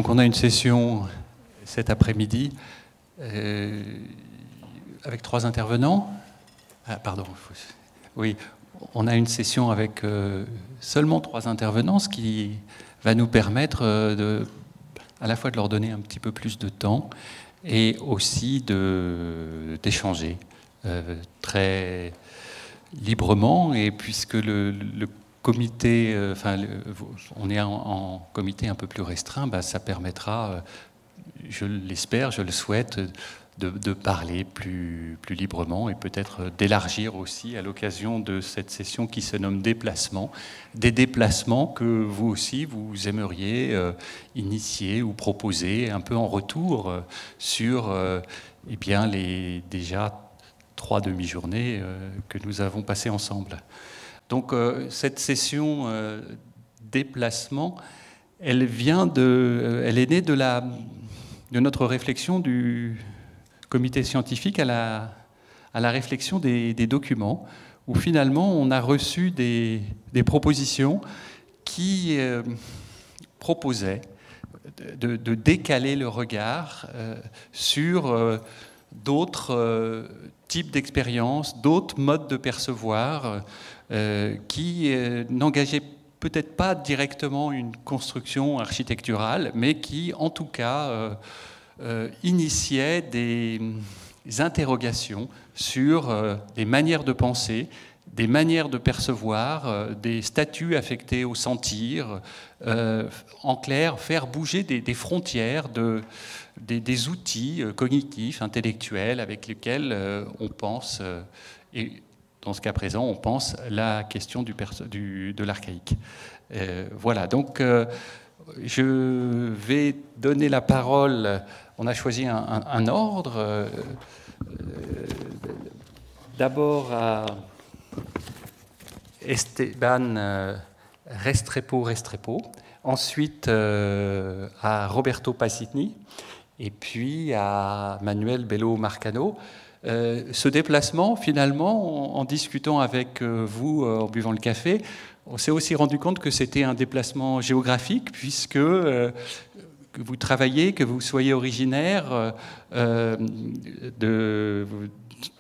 Donc on a une session cet après-midi avec 3 intervenants. Ah, pardon. Oui, on a une session avec seulement 3 intervenants, ce qui va nous permettre à la fois de leur donner un petit peu plus de temps et aussi d'échanger très librement. Et puisque le comité, on est en comité un peu plus restreint, ça permettra, je l'espère, je le souhaite, de parler plus librement et peut-être d'élargir aussi à l'occasion de cette session qui se nomme déplacement, des déplacements que vous aussi vous aimeriez initier ou proposer un peu en retour sur les déjà 3 demi-journées que nous avons passées ensemble. Donc cette session déplacement, elle est née de notre réflexion du comité scientifique à la réflexion des documents, où finalement on a reçu des propositions qui proposaient de décaler le regard sur d'autres types d'expériences, d'autres modes de percevoir qui n'engageaient peut-être pas directement une construction architecturale, mais qui en tout cas initiait des interrogations sur des manières de penser, des manières de percevoir, des statuts affectés au sentir, en clair, faire bouger des frontières des outils cognitifs, intellectuels, avec lesquels on pense, et dans ce cas présent, on pense la question de l'archaïque. Voilà, donc je vais donner la parole. On a choisi un ordre. D'abord à Esteban Restrepo, ensuite à Roberto Pasini, et puis à Manuel Bello Marcano. Ce déplacement, finalement, en discutant avec vous, en buvant le café, on s'est aussi rendu compte que c'était un déplacement géographique, puisque que vous travaillez, que vous soyez originaire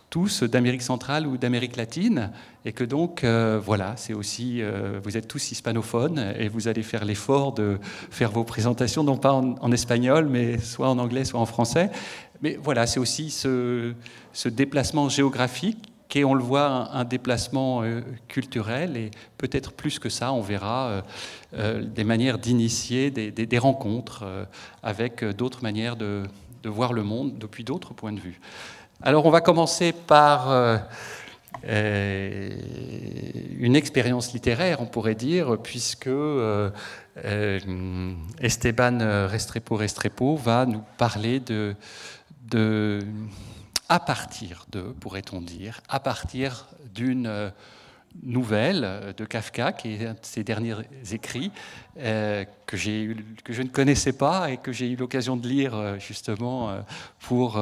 tous d'Amérique centrale ou d'Amérique latine, et que donc, voilà, c'est aussi, vous êtes tous hispanophones, et vous allez faire l'effort de faire vos présentations, non pas en espagnol, mais soit en anglais, soit en français. Mais voilà, c'est aussi ce déplacement géographique, et on le voit, un déplacement culturel, et peut-être plus que ça, on verra des manières d'initier des rencontres avec d'autres manières de voir le monde depuis d'autres points de vue. Alors on va commencer par une expérience littéraire, on pourrait dire, puisque Esteban Restrepo va nous parler à partir de, pourrait-on dire, à partir d'une nouvelle de Kafka, qui est un de ses derniers écrits, que je ne connaissais pas et que j'ai eu l'occasion de lire justement pour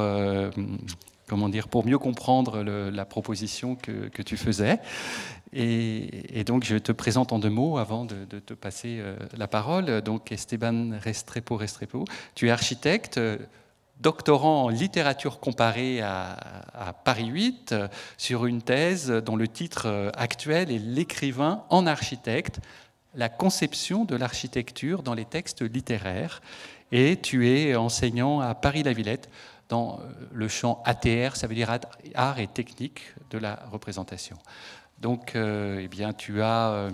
mieux comprendre la proposition que tu faisais. Et donc je te présente en 2 mots avant de te passer la parole. Donc Esteban Restrepo, tu es architecte, doctorant en littérature comparée à Paris 8, sur une thèse dont le titre actuel est « L'écrivain en architecte, la conception de l'architecture dans les textes littéraires ». Et tu es enseignant à Paris-la-Villette dans le champ ATR, ça veut dire art et technique de la représentation. Donc, tu as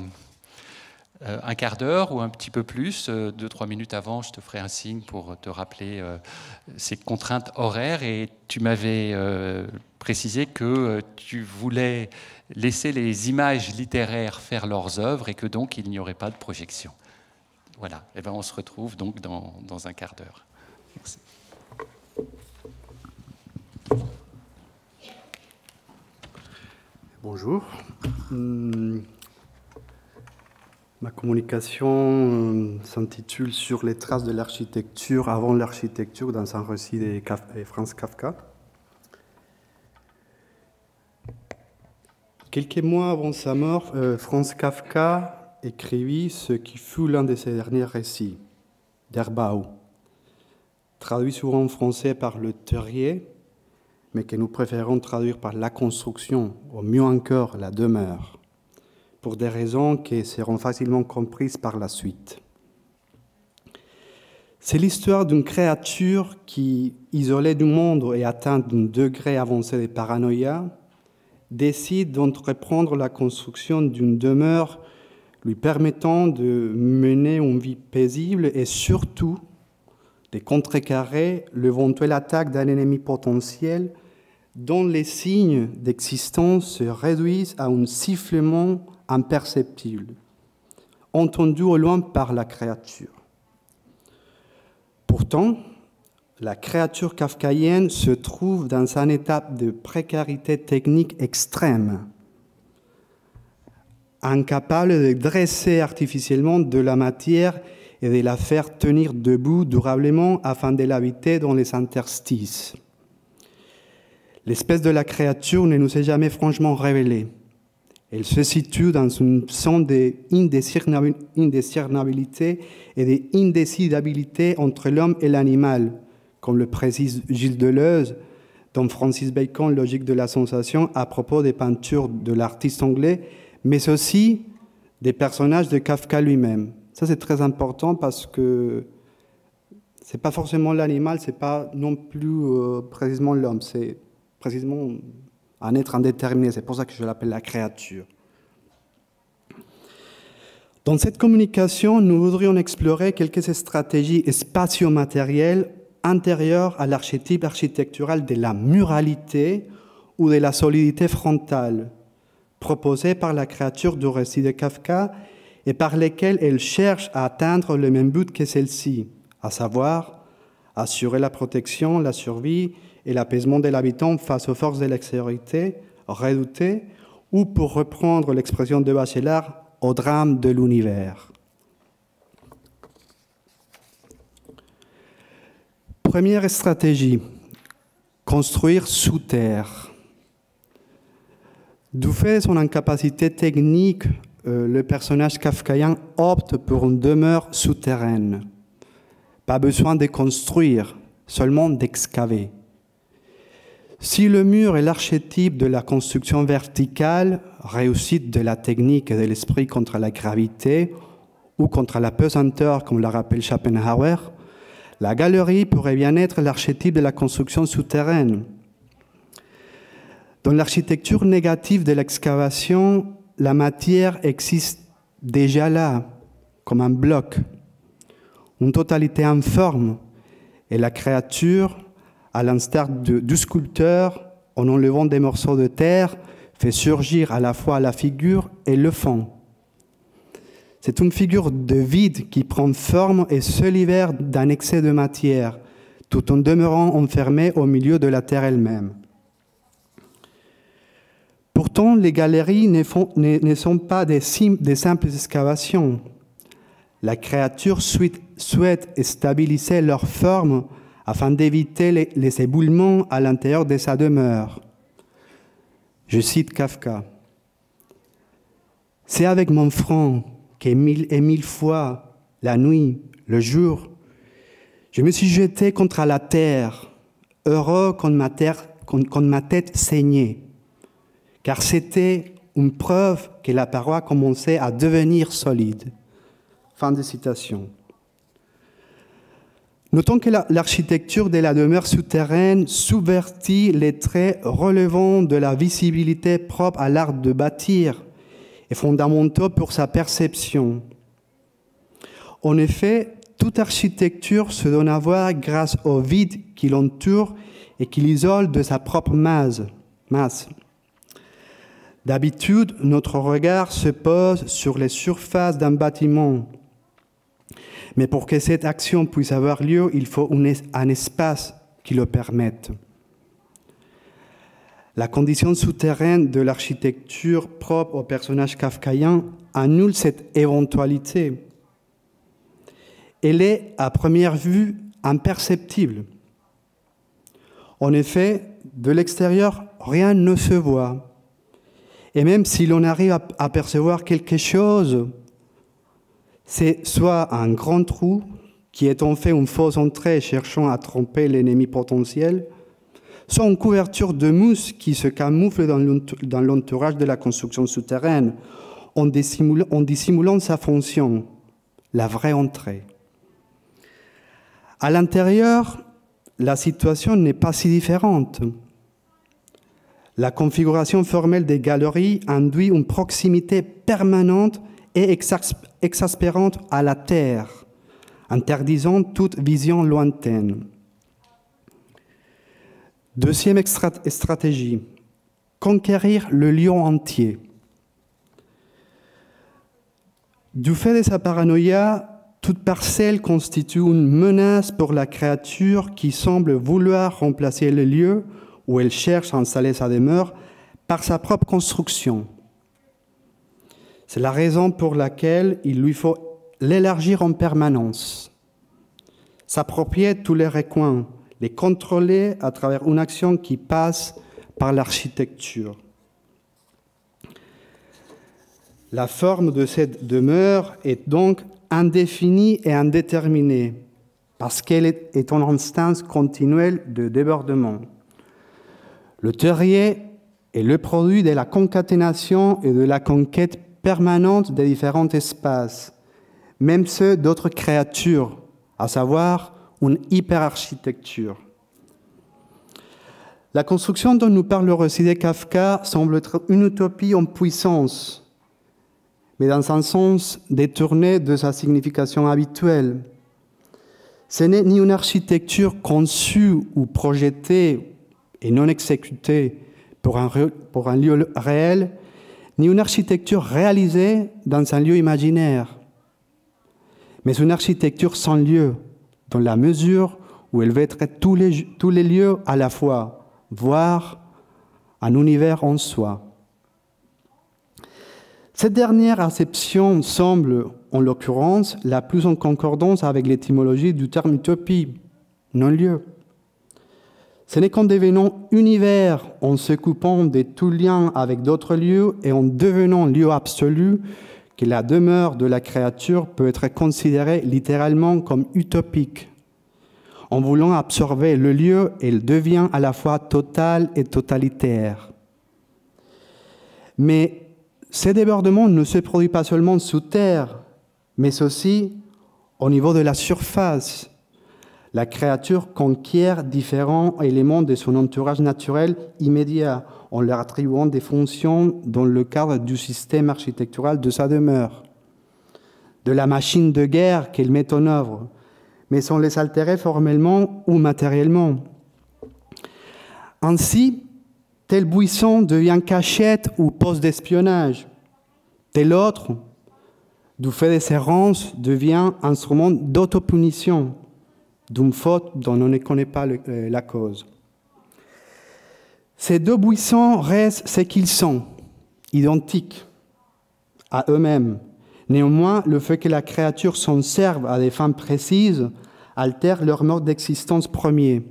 un quart d'heure ou un petit peu plus, 2-3 minutes avant, je te ferai un signe pour te rappeler ces contraintes horaires. Et tu m'avais précisé que tu voulais laisser les images littéraires faire leurs œuvres et que donc il n'y aurait pas de projection. Voilà, et on se retrouve donc dans un quart d'heure. Merci. Bonjour. Ma communication s'intitule « Sur les traces de l'architecture avant l'architecture » dans un récit de Franz Kafka. Quelques mois avant sa mort, Franz Kafka écrivit ce qui fut l'un de ses derniers récits, Der Bau, traduit souvent en français par le terrier, mais que nous préférons traduire par la construction, ou mieux encore la demeure, pour des raisons qui seront facilement comprises par la suite. C'est l'histoire d'une créature qui, isolée du monde et atteinte d'un degré avancé de paranoïa, décide d'entreprendre la construction d'une demeure lui permettant de mener une vie paisible et surtout de contrecarrer l'éventuelle attaque d'un ennemi potentiel dont les signes d'existence se réduisent à un sifflement imperceptible, entendu au loin par la créature. Pourtant, la créature kafkaïenne se trouve dans un état de précarité technique extrême, incapable de dresser artificiellement de la matière et de la faire tenir debout durablement afin de l'habiter dans les interstices. L'espèce de la créature ne nous est jamais franchement révélée. Elle se situe dans une zone d'indiscernabilité et d'indécidabilité entre l'homme et l'animal, comme le précise Gilles Deleuze dans Francis Bacon, Logique de la sensation, à propos des peintures de l'artiste anglais, mais aussi des personnages de Kafka lui-même. Ça, c'est très important parce que ce n'est pas forcément l'animal, ce n'est pas non plus précisément l'homme, c'est précisément un être indéterminé. C'est pour ça que je l'appelle la créature. Dans cette communication, nous voudrions explorer quelques stratégies spatio-matérielles antérieures à l'archétype architectural de la muralité ou de la solidité frontale, proposée par la créature du récit de Kafka et par lesquelles elle cherche à atteindre le même but que celle-ci, à savoir assurer la protection, la survie et l'apaisement de l'habitant face aux forces de l'extériorité redoutées, ou pour reprendre l'expression de Bachelard, au drame de l'univers. Première stratégie, construire sous terre. Du fait de son incapacité technique, le personnage kafkaïen opte pour une demeure souterraine. Pas besoin de construire, seulement d'excaver. Si le mur est l'archétype de la construction verticale, réussite de la technique et de l'esprit contre la gravité ou contre la pesanteur, comme le rappelle Schopenhauer, la galerie pourrait bien être l'archétype de la construction souterraine. Dans l'architecture négative de l'excavation, la matière existe déjà là, comme un bloc, une totalité informe, et la créature, à l'instar du sculpteur, en enlevant des morceaux de terre, fait surgir à la fois la figure et le fond. C'est une figure de vide qui prend forme et se libère d'un excès de matière, tout en demeurant enfermée au milieu de la terre elle-même. Pourtant, les galeries ne sont pas des simples excavations. La créature souhaite stabiliser leur forme afin d'éviter les éboulements à l'intérieur de sa demeure. Je cite Kafka. « C'est avec mon front que mille et mille fois, la nuit, le jour, je me suis jeté contre la terre, heureux quand ma tête saignait, car c'était une preuve que la paroi commençait à devenir solide. » Fin de citation. Notons que l'architecture de la demeure souterraine subvertit les traits relevant de la visibilité propre à l'art de bâtir et fondamentaux pour sa perception. En effet, toute architecture se donne à voir grâce au vide qui l'entoure et qui l'isole de sa propre masse. D'habitude, notre regard se pose sur les surfaces d'un bâtiment. Mais pour que cette action puisse avoir lieu, il faut un espace qui le permette. La condition souterraine de l'architecture propre au personnage kafkaïen annule cette éventualité. Elle est, à première vue, imperceptible. En effet, de l'extérieur, rien ne se voit. Et même si l'on arrive à percevoir quelque chose, c'est soit un grand trou qui est en fait une fausse entrée cherchant à tromper l'ennemi potentiel, soit une couverture de mousse qui se camoufle dans l'entourage de la construction souterraine, en dissimulant sa fonction, la vraie entrée. À l'intérieur, la situation n'est pas si différente. La configuration formelle des galeries induit une proximité permanente et exaspérante à la terre, interdisant toute vision lointaine. Deuxième stratégie, conquérir le lieu entier. Du fait de sa paranoïa, toute parcelle constitue une menace pour la créature qui semble vouloir remplacer le lieu où elle cherche à installer sa demeure par sa propre construction. C'est la raison pour laquelle il lui faut l'élargir en permanence, s'approprier tous les recoins, les contrôler à travers une action qui passe par l'architecture. La forme de cette demeure est donc indéfinie et indéterminée, parce qu'elle est en instance continuelle de débordement. Le terrier est le produit de la concaténation et de la conquête permanente des différents espaces, même ceux d'autres créatures, à savoir une hyperarchitecture. La construction dont nous parle le récit de Kafka semble être une utopie en puissance, mais dans un sens détourné de sa signification habituelle. Ce n'est ni une architecture conçue ou projetée et non exécutée pour un lieu réel, ni une architecture réalisée dans un lieu imaginaire, mais une architecture sans lieu, dans la mesure où elle veut être tous les lieux à la fois, voire un univers en soi. Cette dernière acception semble, en l'occurrence, la plus en concordance avec l'étymologie du terme utopie, non-lieu. Ce n'est qu'en devenant univers, en se coupant de tout lien avec d'autres lieux et en devenant lieu absolu, que la demeure de la créature peut être considérée littéralement comme utopique. En voulant absorber le lieu, elle devient à la fois totale et totalitaire. Mais ces débordements ne se produisent pas seulement sous terre, mais aussi au niveau de la surface. La créature conquiert différents éléments de son entourage naturel immédiat en leur attribuant des fonctions dans le cadre du système architectural de sa demeure, de la machine de guerre qu'elle met en œuvre, mais sans les altérer formellement ou matériellement. Ainsi, tel buisson devient cachette ou poste d'espionnage. Tel autre, du fait de ses ronces, devient instrument d'autopunition d'une faute dont on ne connaît pas la cause. Ces deux buissons restent ce qu'ils sont, identiques à eux-mêmes. Néanmoins, le fait que la créature s'en serve à des fins précises altère leur mode d'existence premier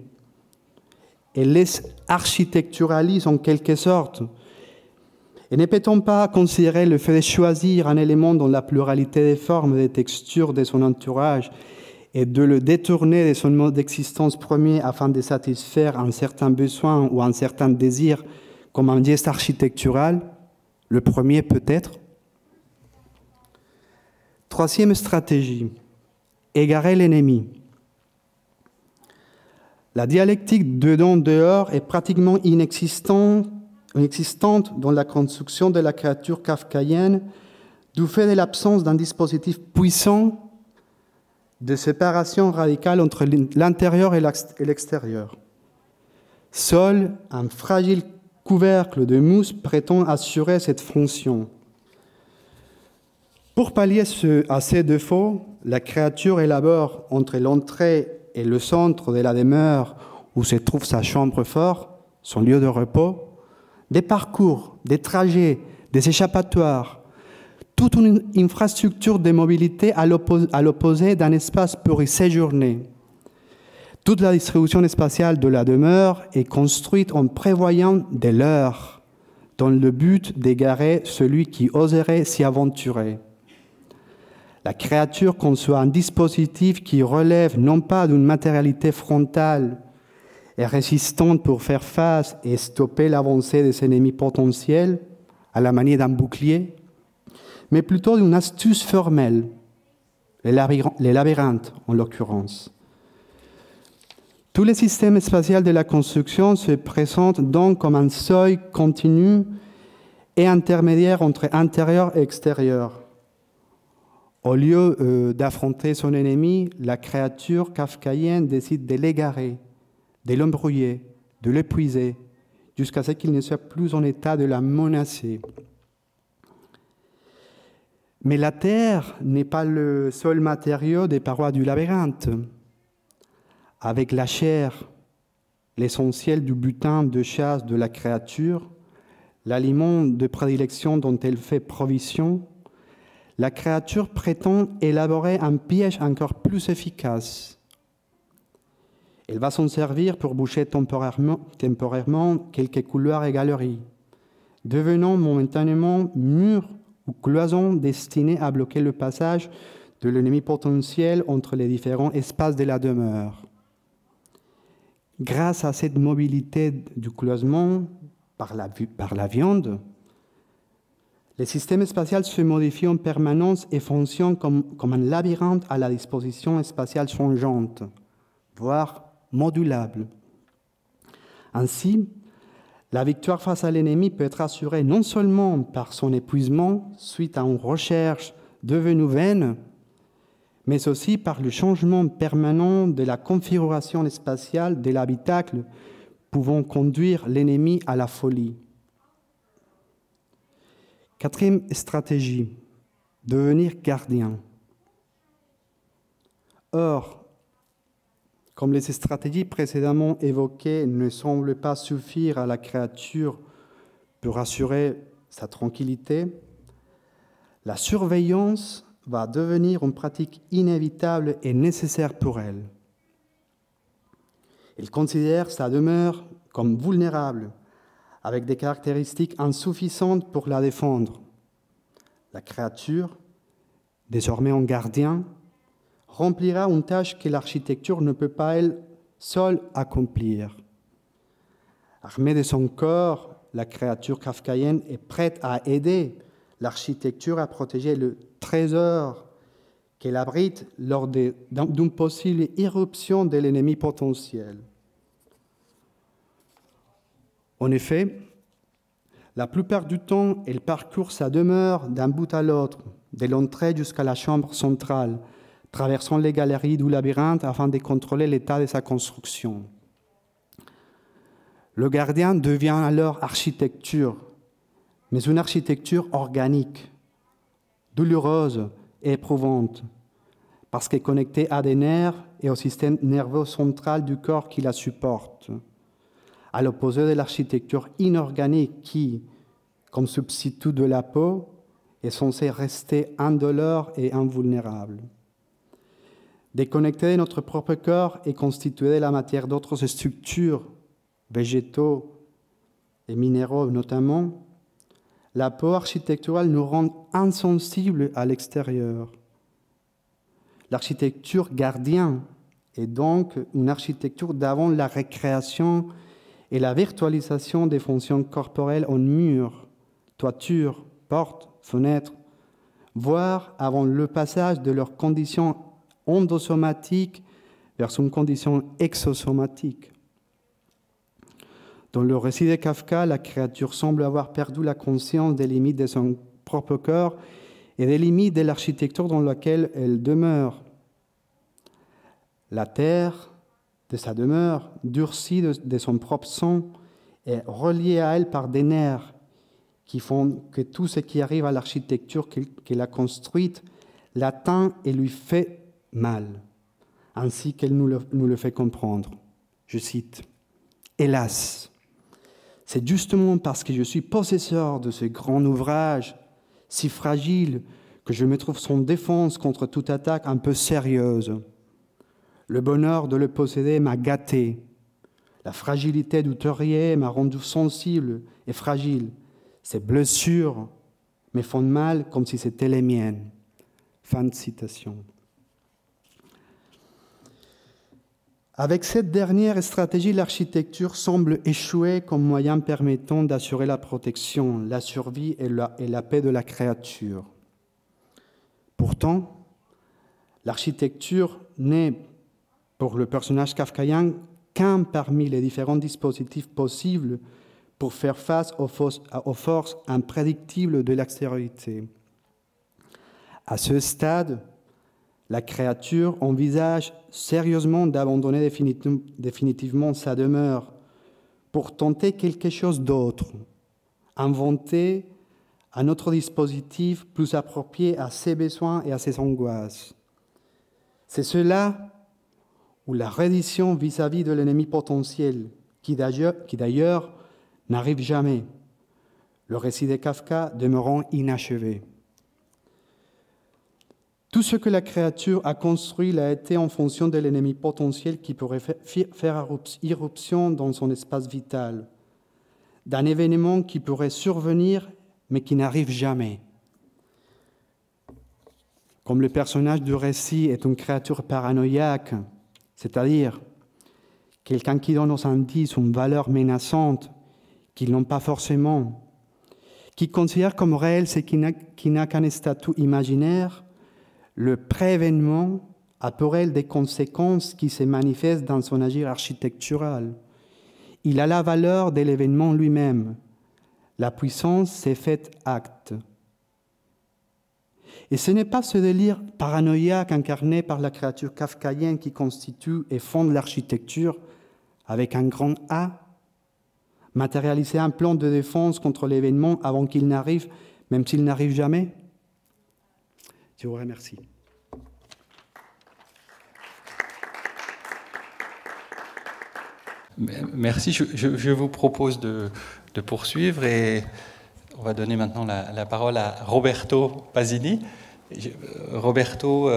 et les architecturalise en quelque sorte. Et ne peut-on pas considérer le fait de choisir un élément dans la pluralité des formes et des textures de son entourage et de le détourner de son mode d'existence premier afin de satisfaire un certain besoin ou un certain désir comme un geste architectural, le premier peut-être? Troisième stratégie, égarer l'ennemi. La dialectique dedans-dehors est pratiquement inexistante dans la construction de la créature kafkaïenne du fait de l'absence d'un dispositif puissant de séparation radicale entre l'intérieur et l'extérieur. Seul un fragile couvercle de mousse prétend assurer cette fonction. Pour pallier à ces défauts, la créature élabore entre l'entrée et le centre de la demeure où se trouve sa chambre forte, son lieu de repos, des parcours, des trajets, des échappatoires, toute une infrastructure de mobilité à l'opposé d'un espace pour y séjourner. Toute la distribution spatiale de la demeure est construite en prévoyant des leurres, dans le but d'égarer celui qui oserait s'y aventurer. La créature conçoit un dispositif qui relève non pas d'une matérialité frontale et résistante pour faire face et stopper l'avancée des ennemis potentiels à la manière d'un bouclier, mais plutôt d'une astuce formelle, les labyrinthes en l'occurrence. Tous les systèmes spatiaux de la construction se présentent donc comme un seuil continu et intermédiaire entre intérieur et extérieur. Au lieu d'affronter son ennemi, la créature kafkaïenne décide de l'égarer, de l'embrouiller, de l'épuiser, jusqu'à ce qu'il ne soit plus en état de la menacer. Mais la terre n'est pas le seul matériau des parois du labyrinthe. Avec la chair, l'essentiel du butin de chasse de la créature, l'aliment de prédilection dont elle fait provision, la créature prétend élaborer un piège encore plus efficace. Elle va s'en servir pour boucher temporairement quelques couloirs et galeries, devenant momentanément murs ou cloisons destinées à bloquer le passage de l'ennemi potentiel entre les différents espaces de la demeure. Grâce à cette mobilité du cloisonnement par la viande, les systèmes spatiaux se modifient en permanence et fonctionnent comme un labyrinthe à la disposition spatiale changeante, voire modulable. Ainsi, la victoire face à l'ennemi peut être assurée non seulement par son épuisement suite à une recherche devenue vaine, mais aussi par le changement permanent de la configuration spatiale de l'habitacle pouvant conduire l'ennemi à la folie. Quatrième stratégie, devenir gardien. Or, comme les stratégies précédemment évoquées ne semblent pas suffire à la créature pour assurer sa tranquillité, la surveillance va devenir une pratique inévitable et nécessaire pour elle. Elle considère sa demeure comme vulnérable, avec des caractéristiques insuffisantes pour la défendre. La créature, désormais en gardien, remplira une tâche que l'architecture ne peut pas elle seule accomplir. Armée de son corps, la créature kafkaïenne est prête à aider l'architecture à protéger le trésor qu'elle abrite lors d'une possible irruption de l'ennemi potentiel. En effet, la plupart du temps, elle parcourt sa demeure d'un bout à l'autre, de l'entrée jusqu'à la chambre centrale, traversant les galeries du labyrinthe afin de contrôler l'état de sa construction. Le gardien devient alors architecture, mais une architecture organique, douloureuse et éprouvante, parce qu'elle est connectée à des nerfs et au système nerveux central du corps qui la supporte, à l'opposé de l'architecture inorganique qui, comme substitut de la peau, est censée rester indolore et invulnérable. Déconnectée de notre propre corps et constituée de la matière d'autres structures, végétaux et minéraux notamment, la peau architecturale nous rend insensibles à l'extérieur. L'architecture gardienne est donc une architecture d'avant la récréation et la virtualisation des fonctions corporelles en murs, toitures, portes, fenêtres, voire avant le passage de leurs conditions endosomatiques vers une condition exosomatique. Dans le récit de Kafka, la créature semble avoir perdu la conscience des limites de son propre corps et des limites de l'architecture dans laquelle elle demeure. La terre de sa demeure, durcie de son propre sang, est reliée à elle par des nerfs qui font que tout ce qui arrive à l'architecture qu'elle a construite l'atteint et lui fait mal, ainsi qu'elle nous le fait comprendre. Je cite, « Hélas, c'est justement parce que je suis possesseur de ce grand ouvrage, si fragile, que je me trouve sans défense contre toute attaque un peu sérieuse. Le bonheur de le posséder m'a gâté. La fragilité du terrier m'a rendu sensible et fragile. Ses blessures me font mal comme si c'était les miennes. Fin de citation. Avec cette dernière stratégie, l'architecture semble échouer comme moyen permettant d'assurer la protection, la survie et la paix de la créature. Pourtant, l'architecture n'est, pour le personnage kafkaïen, qu'un parmi les différents dispositifs possibles pour faire face aux forces imprédictibles de l'extériorité. À ce stade, la créature envisage sérieusement d'abandonner définitivement sa demeure pour tenter quelque chose d'autre, inventer un autre dispositif plus approprié à ses besoins et à ses angoisses. C'est cela ou la reddition vis-à-vis de l'ennemi potentiel, qui d'ailleurs n'arrive jamais, le récit de Kafka demeurant inachevé. Tout ce que la créature a construit l'a été en fonction de l'ennemi potentiel qui pourrait faire irruption dans son espace vital, d'un événement qui pourrait survenir mais qui n'arrive jamais. Comme le personnage du récit est une créature paranoïaque, c'est-à-dire quelqu'un qui donne aux indices une valeur menaçante qu'ils n'ont pas forcément, qui considère comme réel ce qui n'a qu'un statut imaginaire, le pré-événement a pour elle des conséquences qui se manifestent dans son agir architectural. Il a la valeur de l'événement lui-même. La puissance s'est faite acte. Et ce n'est pas ce délire paranoïaque incarné par la créature kafkaïenne qui constitue et fonde l'architecture avec un grand A, matérialiser un plan de défense contre l'événement avant qu'il n'arrive, même s'il n'arrive jamais. Je vous remercie. Merci. Je vous propose de poursuivre et on va donner maintenant la parole à Roberto Pasini. Roberto,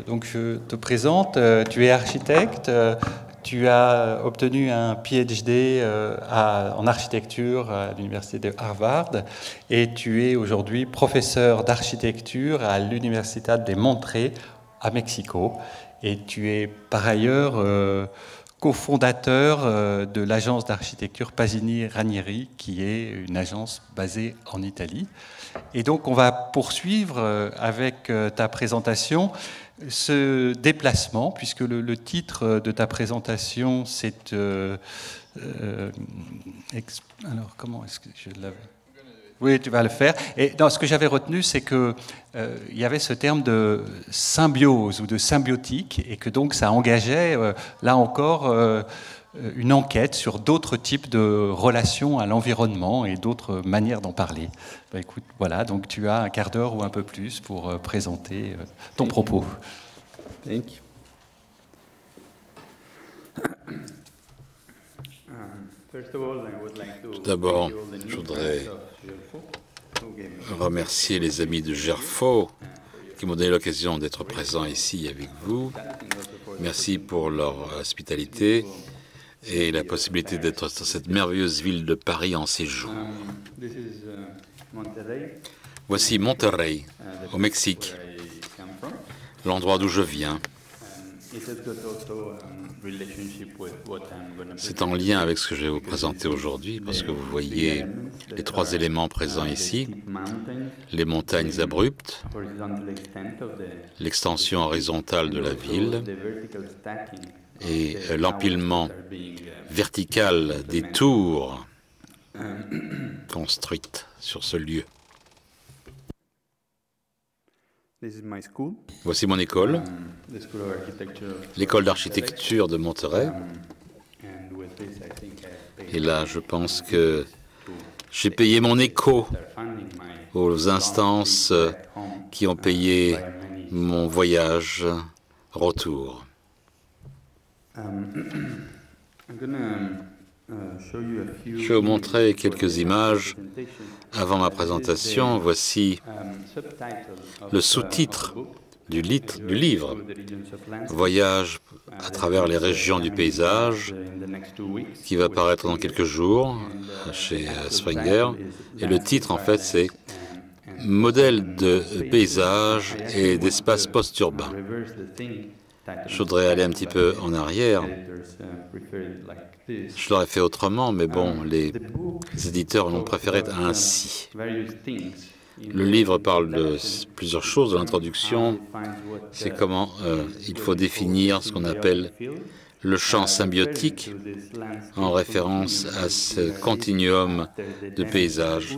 donc je te présente. Tu es architecte. Tu as obtenu un PhD en architecture à l'université de Harvard et tu es aujourd'hui professeur d'architecture à l'Universidad de Monterrey à Mexico. Et tu es par ailleurs cofondateur de l'agence d'architecture Pasini Ranieri, qui est une agence basée en Italie. Et donc on va poursuivre avec ta présentation ce déplacement, puisque le titre de ta présentation, c'est... alors, comment est-ce que je l'avais ? Oui, tu vas le faire. Et non, ce que j'avais retenu, c'est qu'il y avait ce terme de symbiose ou de symbiotique, et que donc ça engageait, là encore, une enquête sur d'autres types de relations à l'environnement et d'autres manières d'en parler. Ben, écoute, voilà, donc tu as un quart d'heure ou un peu plus pour présenter ton propos. Thank you. Tout d'abord, je voudrais remercier les amis de Gerfo qui m'ont donné l'occasion d'être présent ici avec vous. Merci pour leur hospitalité et la possibilité d'être dans cette merveilleuse ville de Paris en séjour. Voici Monterrey, au Mexique, l'endroit d'où je viens. C'est en lien avec ce que je vais vous présenter aujourd'hui, parce que vous voyez les trois éléments présents ici, les montagnes abruptes, l'extension horizontale de la ville et l'empilement vertical des tours construites sur ce lieu. Voici mon école, l'école d'architecture de Monterrey. Et là, je pense que j'ai payé mon écho aux instances qui ont payé mon voyage retour. Je vais vous montrer quelques images avant ma présentation. Voici le sous-titre du livre, Voyage à travers les régions du paysage, qui va paraître dans quelques jours chez Springer. Et le titre, en fait, c'est modèle de paysage et d'espace post-urbain. Je voudrais aller un petit peu en arrière. Je l'aurais fait autrement, mais bon, les éditeurs l'ont préféré ainsi. Le livre parle de plusieurs choses. Dans l'introduction, c'est comment il faut définir ce qu'on appelle le champ symbiotique, en référence à ce continuum de paysages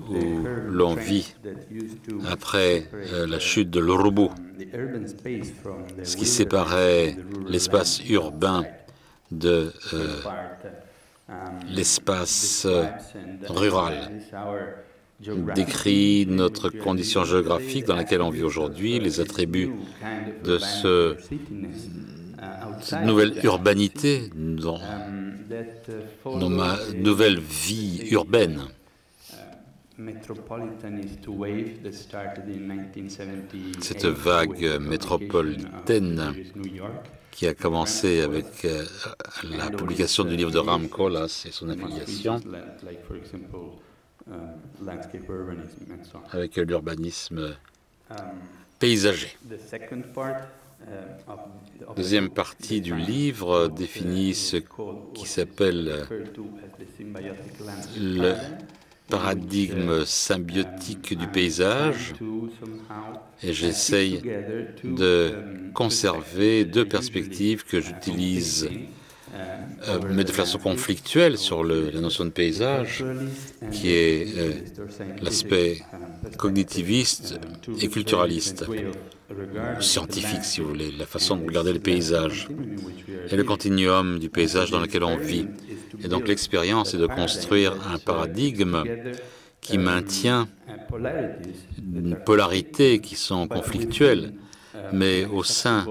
où l'on vit après la chute de l'Urubu, ce qui séparait l'espace urbain de l'espace rural, décrit notre condition géographique dans laquelle on vit aujourd'hui, les attributs de cette nouvelle urbanité, nouvelle vie urbaine. Cette vague métropolitaine qui a commencé avec la publication du livre de Ram Koolhaas et son affiliation avec l'urbanisme paysager. Deuxième partie du livre définit ce qui s'appelle le paradigme symbiotique du paysage, et j'essaye de conserver deux perspectives que j'utilise, mais de façon conflictuelle sur la notion de paysage, qui est l'aspect cognitiviste et culturaliste, scientifique si vous voulez, la façon de regarder le paysage, et le continuum du paysage dans lequel on vit. Et donc l'expérience est de construire un paradigme qui maintient une polarité qui sont conflictuelles, mais au sein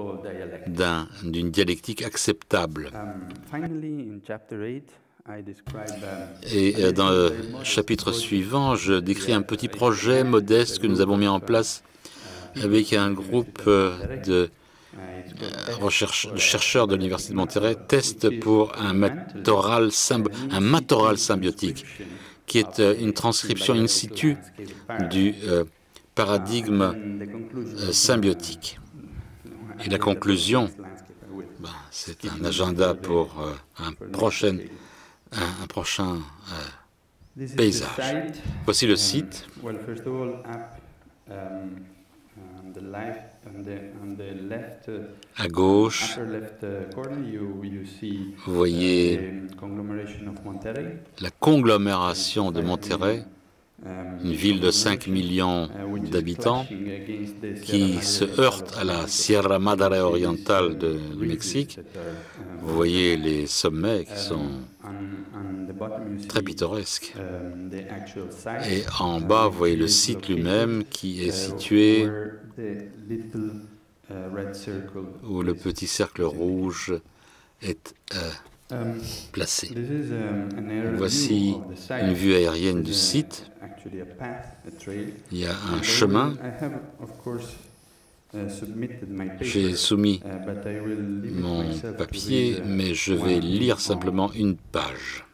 d'une dialectique acceptable. Et dans le chapitre suivant, je décris un petit projet modeste que nous avons mis en place avec un groupe de chercheurs de l'Université de Monterrey, test pour un mattoral symbiotique, qui est une transcription in situ du paradigme symbiotique. Et la conclusion, c'est un agenda pour un prochain paysage. Voici le site. À gauche, vous voyez la conglomération de Monterrey, une ville de 5 millions d'habitants qui se heurte à la Sierra Madre orientale du Mexique. Vous voyez les sommets qui sont très pittoresques. Et en bas, vous voyez le site lui-même qui est situé où le petit cercle rouge est placé. Voici une vue aérienne du site. Il y a un chemin. J'ai soumis mon papier, mais je vais lire simplement une page.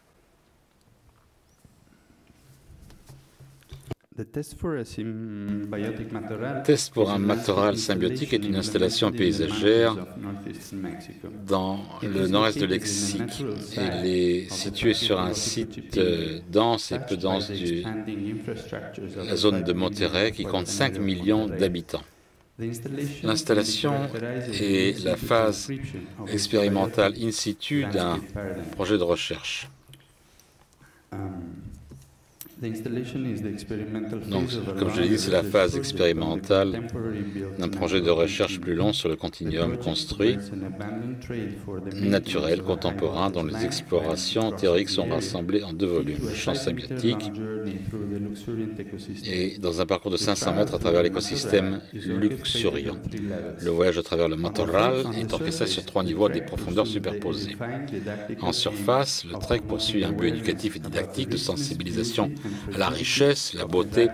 Test pour un mattoral symbiotique est une installation paysagère dans le nord-est de Mexique. Elle est située sur un site dense et peu dense de la zone de Monterrey qui compte 5 millions d'habitants. L'installation est la phase expérimentale in situ d'un projet de recherche. Donc, comme je l'ai dit, c'est la phase expérimentale d'un projet de recherche plus long sur le continuum construit, naturel, contemporain, dont les explorations théoriques sont rassemblées en 2 volumes, le champ symbiotique et dans un parcours de 500 mètres à travers l'écosystème luxuriant. Le voyage à travers le mattoral est orchestré sur 3 niveaux à des profondeurs superposées. En surface, le trek poursuit un but éducatif et didactique de sensibilisation à la richesse, la beauté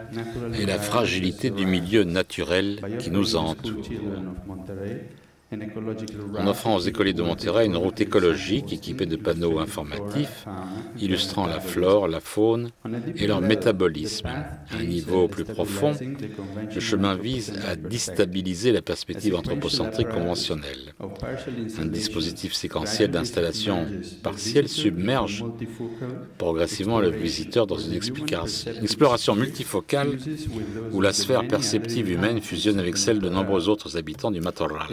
et la fragilité du milieu naturel qui nous entoure. en offrant aux écoliers de Monterrey une route écologique équipée de panneaux informatifs illustrant la flore, la faune et leur métabolisme. À un niveau plus profond, le chemin vise à déstabiliser la perspective anthropocentrique conventionnelle. Un dispositif séquentiel d'installation partielle submerge progressivement le visiteur dans une exploration multifocale où la sphère perceptive humaine fusionne avec celle de nombreux autres habitants du Matorral.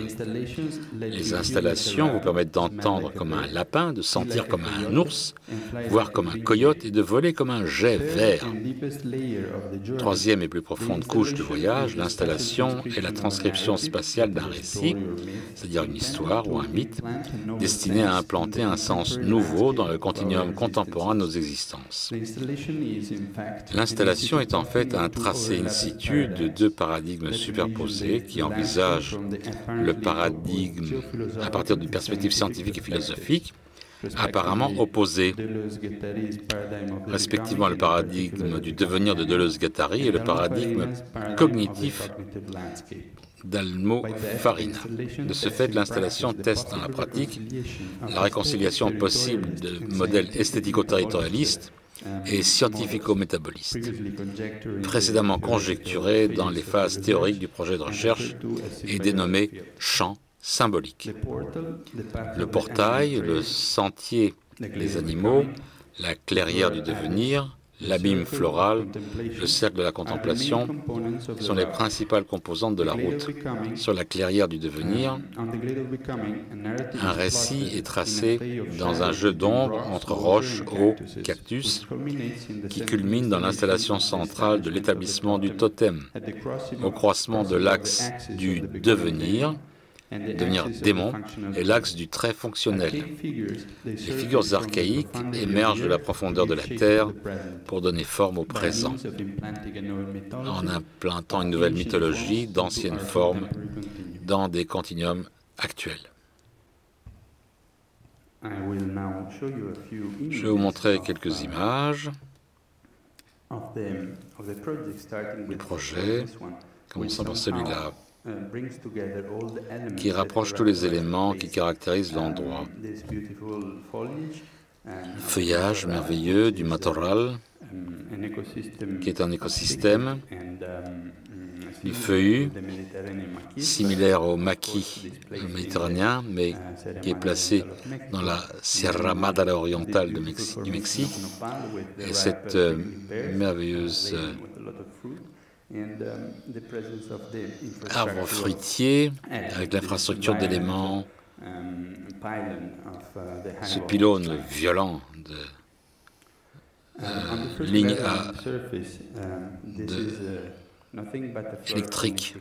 Les installations vous permettent d'entendre comme un lapin, de sentir comme un ours, voir comme un coyote et de voler comme un jet vert. Troisième et plus profonde couche du voyage, l'installation est la transcription spatiale d'un récit, c'est-à-dire une histoire ou un mythe, destiné à implanter un sens nouveau dans le continuum contemporain de nos existences. L'installation est en fait un tracé in situ de deux paradigmes superposés qui envisagent le paradigme à partir d'une perspective scientifique et philosophique, apparemment opposés, respectivement le paradigme du devenir de Deleuze-Guattari et le paradigme cognitif d'Almo Farina. De ce fait, l'installation teste dans la pratique la réconciliation possible de modèles esthético-territorialistes et scientifico-métabolistes, précédemment conjecturés dans les phases théoriques du projet de recherche et dénommés champs symboliques. Le portail, le sentier des animaux, la clairière du devenir, l'abîme floral, le cercle de la contemplation sont les principales composantes de la route. Sur la clairière du devenir, un récit est tracé dans un jeu d'ombre entre roches, eau, cactus, qui culmine dans l'installation centrale de l'établissement du totem, au croisement de l'axe du devenir démon, et l'axe du trait fonctionnel. Les figures archaïques émergent de la profondeur de la Terre pour donner forme au présent, en implantant une nouvelle mythologie d'anciennes formes dans des continuums actuels. Je vais vous montrer quelques images du projet, commençant par celui-là, qui rapproche tous les éléments qui caractérisent l'endroit. Feuillage merveilleux du Matorral, qui est un écosystème, du feuillu, similaire au maquis méditerranéen, mais qui est placé dans la Sierra Madre orientale du Mexique, et cette merveilleuse arbre fruitier avec l'infrastructure d'éléments, ce pylône violent de ligne électrique.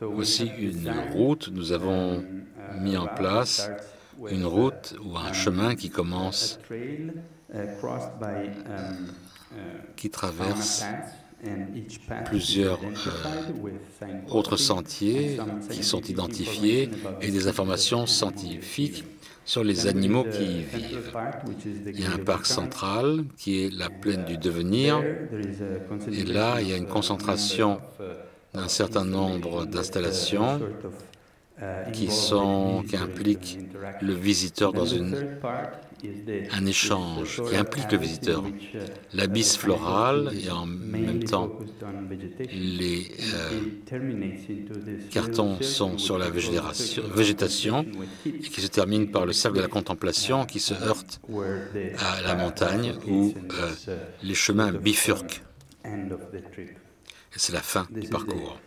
Voici une route, nous avons mis en place une route ou un chemin qui commence, qui traverse plusieurs autres sentiers qui sont identifiés et des informations scientifiques sur les animaux qui y vivent. Il y a un parc central qui est la plaine du devenir et là il y a une concentration d'un certain nombre d'installations qui impliquent le visiteur dans un échange, qui implique le visiteur. L'abysse floral et en même temps les cartons sont sur la végétation et qui se termine par le cercle de la contemplation qui se heurte à la montagne où les chemins bifurquent. Et c'est la fin du parcours.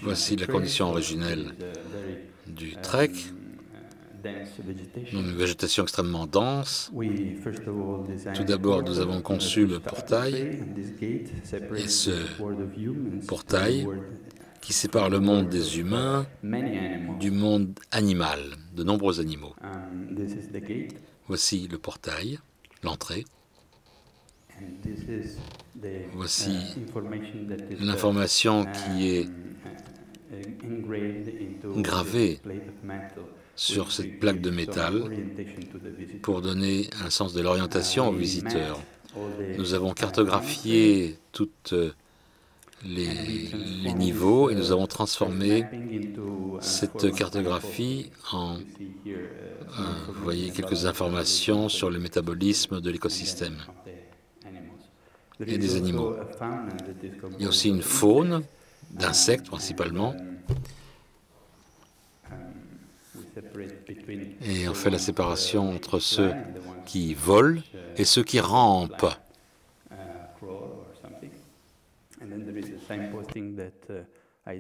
Voici la condition originelle du trek, une végétation extrêmement dense. Tout d'abord, nous avons conçu le portail, et ce portail qui sépare le monde des humains du monde animal, de nombreux animaux. Voici le portail, l'entrée. Voici l'information qui est gravée sur cette plaque de métal pour donner un sens de l'orientation aux visiteurs. Nous avons cartographié toute les niveaux et nous avons transformé cette cartographie en, vous voyez, quelques informations sur le métabolisme de l'écosystème et des animaux. Il y a aussi une faune d'insectes principalement. Et on fait la séparation entre ceux qui volent et ceux qui rampent. Il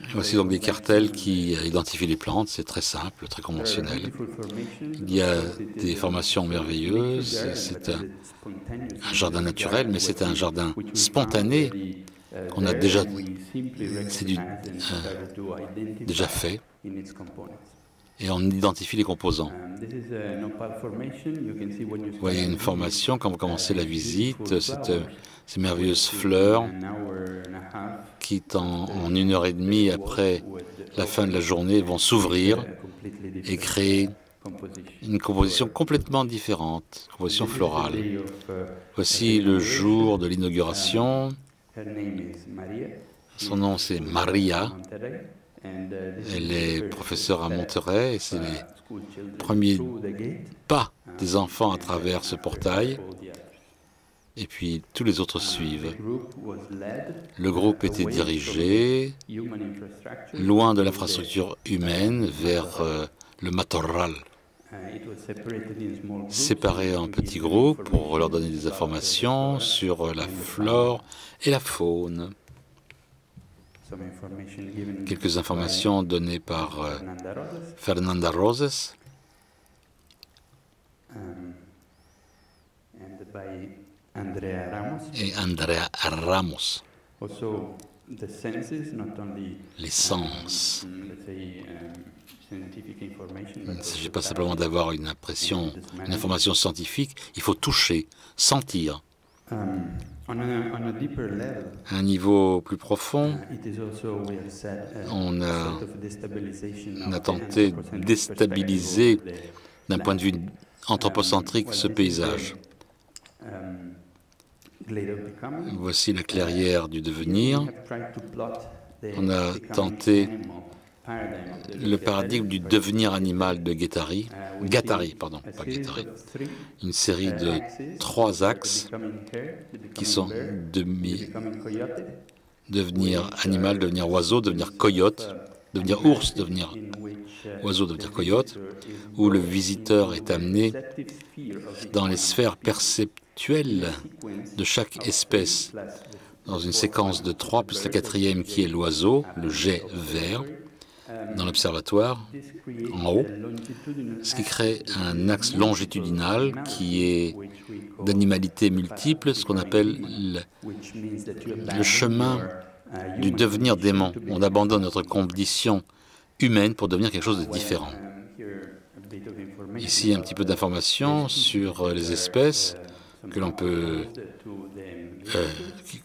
y a aussi donc des cartels qui identifient les plantes, c'est très simple, très conventionnel. Il y a des formations merveilleuses, c'est un jardin naturel, mais c'est un jardin spontané qu'on a déjà, déjà fait, et on identifie les composants. Vous voyez une formation, quand vous commencez la visite, ces merveilleuses fleurs qui, en 1h30 après la fin de la journée, vont s'ouvrir et créer une composition complètement différente, composition florale. Voici le jour de l'inauguration. Son nom, c'est Maria. Elle est professeure à Monterey et c'est les premiers pas des enfants à travers ce portail. Et puis tous les autres suivent. Le groupe était dirigé loin de l'infrastructure humaine vers le matorral, séparé en petits groupes pour leur donner des informations sur la flore et la faune. Quelques informations données par Fernanda Roses et Andrea Ramos. Les sens. Il ne s'agit pas simplement d'avoir une impression, une information scientifique, il faut toucher, sentir. À un niveau plus profond, on a tenté de déstabiliser d'un point de vue anthropocentrique ce paysage. Voici la clairière du devenir. On a tenté le paradigme du devenir animal de Guattari, pas Guattari, une série de 3 axes qui sont devenir animal, devenir oiseau, devenir coyote, devenir ours, devenir oiseau, devenir coyote, où le visiteur est amené dans les sphères perceptuelles de chaque espèce, dans une séquence de 3, plus la 4e qui est l'oiseau, le jet vert, dans l'observatoire, en haut, ce qui crée un axe longitudinal qui est d'animalité multiple, ce qu'on appelle le chemin du devenir d'aimant. On abandonne notre condition humaine pour devenir quelque chose de différent. Ici, un petit peu d'informations sur les espèces que l'on peut,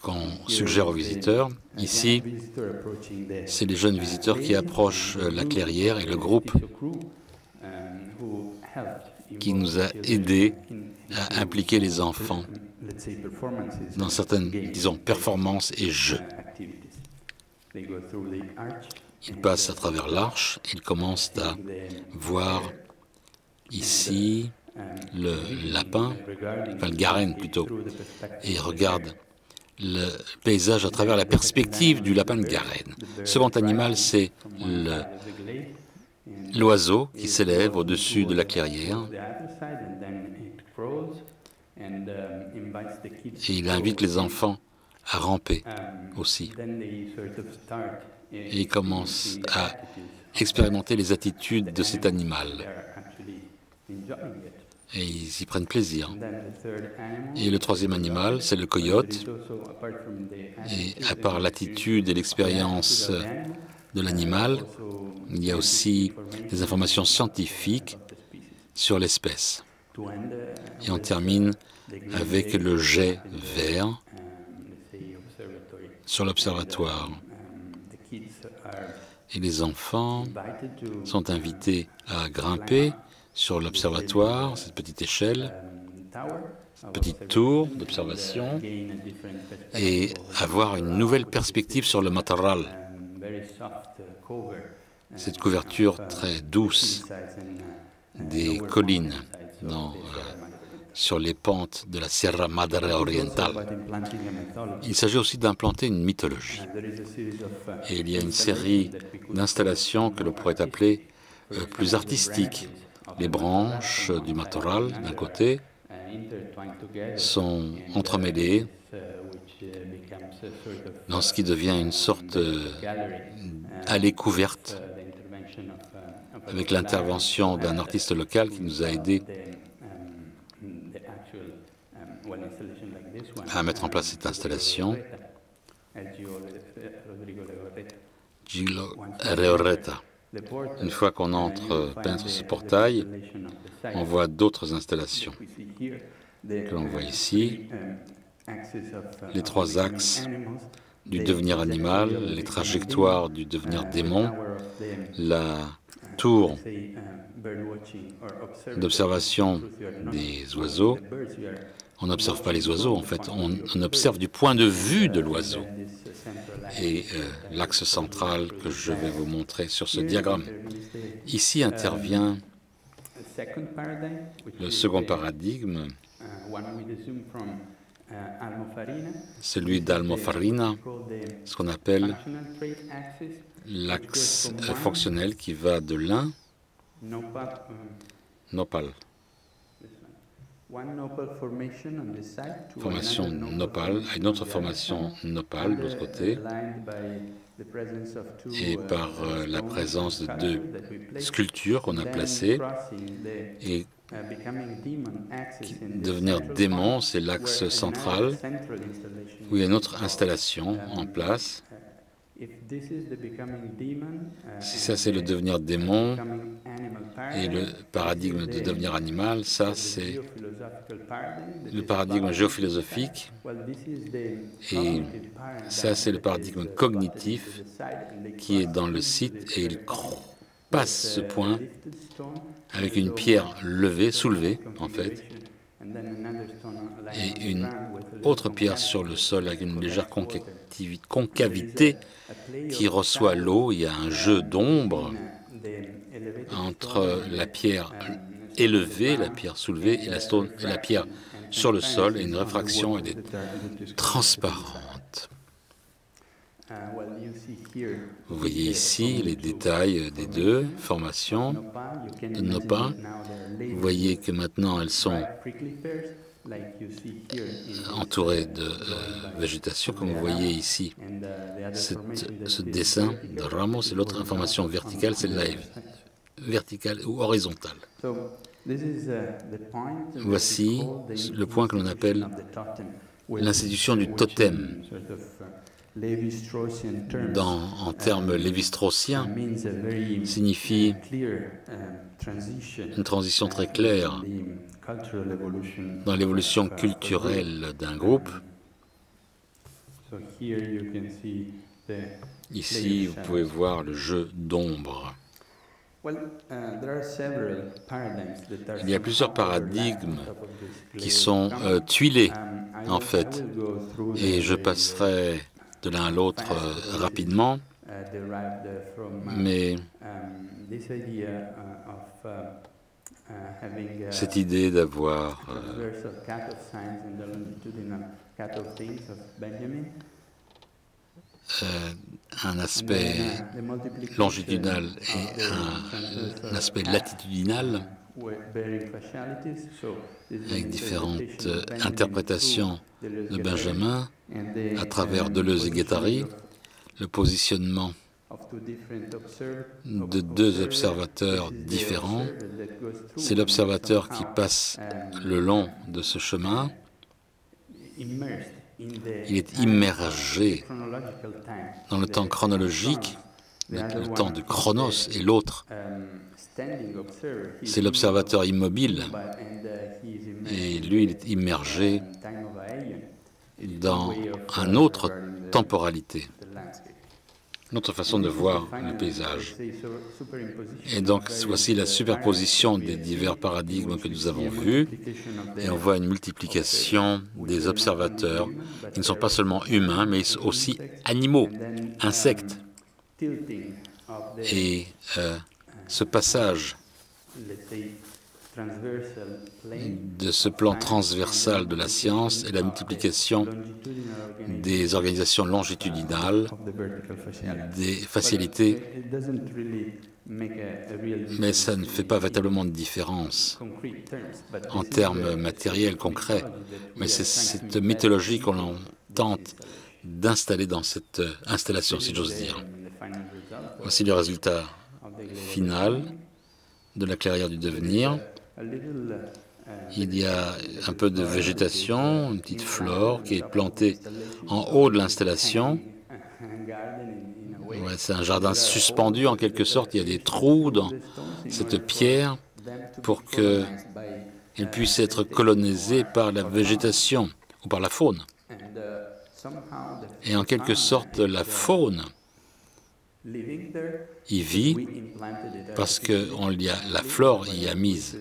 qu'on suggère aux visiteurs. Ici, c'est les jeunes visiteurs qui approchent la clairière et le groupe qui nous a aidés à impliquer les enfants dans certaines, disons, performances et jeux. Ils passent à travers l'arche, ils commencent à voir ici le lapin, enfin le garenne plutôt, et ils regardent le paysage à travers la perspective du lapin de garenne. Second animal, c'est l'oiseau qui s'élève au-dessus de la clairière et il invite les enfants à ramper aussi. Et ils commencent à expérimenter les attitudes de cet animal. Et ils y prennent plaisir. Et le 3e animal, c'est le coyote. Et à part l'attitude et l'expérience de l'animal, il y a aussi des informations scientifiques sur l'espèce. Et on termine avec le jet vert sur l'observatoire. Et les enfants sont invités à grimper sur l'observatoire, cette petite échelle, petite tour d'observation et avoir une nouvelle perspective sur le matorral. Cette couverture très douce des collines sur les pentes de la Sierra Madre orientale. Il s'agit aussi d'implanter une mythologie. Et il y a une série d'installations que l'on pourrait appeler plus artistiques. Les branches du matorral, d'un côté, sont entremêlées dans ce qui devient une sorte d'allée couverte avec l'intervention d'un artiste local qui nous a aidés à mettre en place cette installation, Gillo Reorreta. Une fois qu'on entre peintre ce portail, on voit d'autres installations que l'on voit ici, les trois axes du devenir animal, les trajectoires du devenir démon, la tour d'observation des oiseaux. On n'observe pas les oiseaux, en fait, on observe du point de vue de l'oiseau. Et l'axe central que je vais vous montrer sur ce diagramme. Ici intervient le second paradigme, celui d'Almofarina, ce qu'on appelle l'axe fonctionnel qui va de l'un, nopal, formation nopal, à une autre formation nopal de l'autre côté, et par la présence de deux sculptures qu'on a placées, et devenir démon, c'est l'axe central, où il y a une autre installation en place. Si ça c'est le devenir démon et le paradigme de devenir animal, ça c'est le paradigme géophilosophique et ça c'est le paradigme cognitif qui est dans le site et il passe ce point avec une pierre levée, soulevée en fait, et une autre pierre sur le sol avec une légère concavité qui reçoit l'eau. Il y a un jeu d'ombre entre la pierre élevée, la pierre soulevée et la pierre sur le sol, et une réfraction, elle est transparente. Vous voyez ici les détails des deux formations de Nopa. Vous voyez que maintenant elles sont entourées de végétation, comme vous voyez ici. Ce dessin de Ramos et l'autre information verticale, c'est la verticale ou horizontale. Voici le point que l'on appelle l'institution du totem. En termes lévi-straussiens, signifie une transition très claire dans l'évolution culturelle d'un groupe. Ici, vous pouvez voir le jeu d'ombre. Il y a plusieurs paradigmes qui sont tuilés, en fait, et je passerai de l'un à l'autre rapidement, mais cette idée d'avoir un aspect longitudinal et un aspect latitudinal, avec différentes interprétations de Benjamin à travers Deleuze et Guattari, le positionnement de deux observateurs différents. C'est l'observateur qui passe le long de ce chemin. Il est immergé dans le temps chronologique, le temps de Chronos, et l'autre, c'est l'observateur immobile, et lui, il est immergé dans une autre temporalité. notre façon de voir le paysage. Et donc, voici la superposition des divers paradigmes que nous avons vus, et on voit une multiplication des observateurs qui ne sont pas seulement humains, mais aussi animaux, insectes. Et ce passage de ce plan transversal de la science et la multiplication des organisations longitudinales, des facilités, mais ça ne fait pas véritablement de différence en termes matériels concrets. Mais c'est cette mythologie qu'on tente d'installer dans cette installation, si j'ose dire. Voici le résultat final de la clairière du devenir. Il y a un peu de végétation, une petite flore qui est plantée en haut de l'installation. Ouais, c'est un jardin suspendu en quelque sorte. Il y a des trous dans cette pierre pour qu'elle puisse être colonisée par la végétation ou par la faune. Et en quelque sorte, la faune y vit parce que la flore y a mise.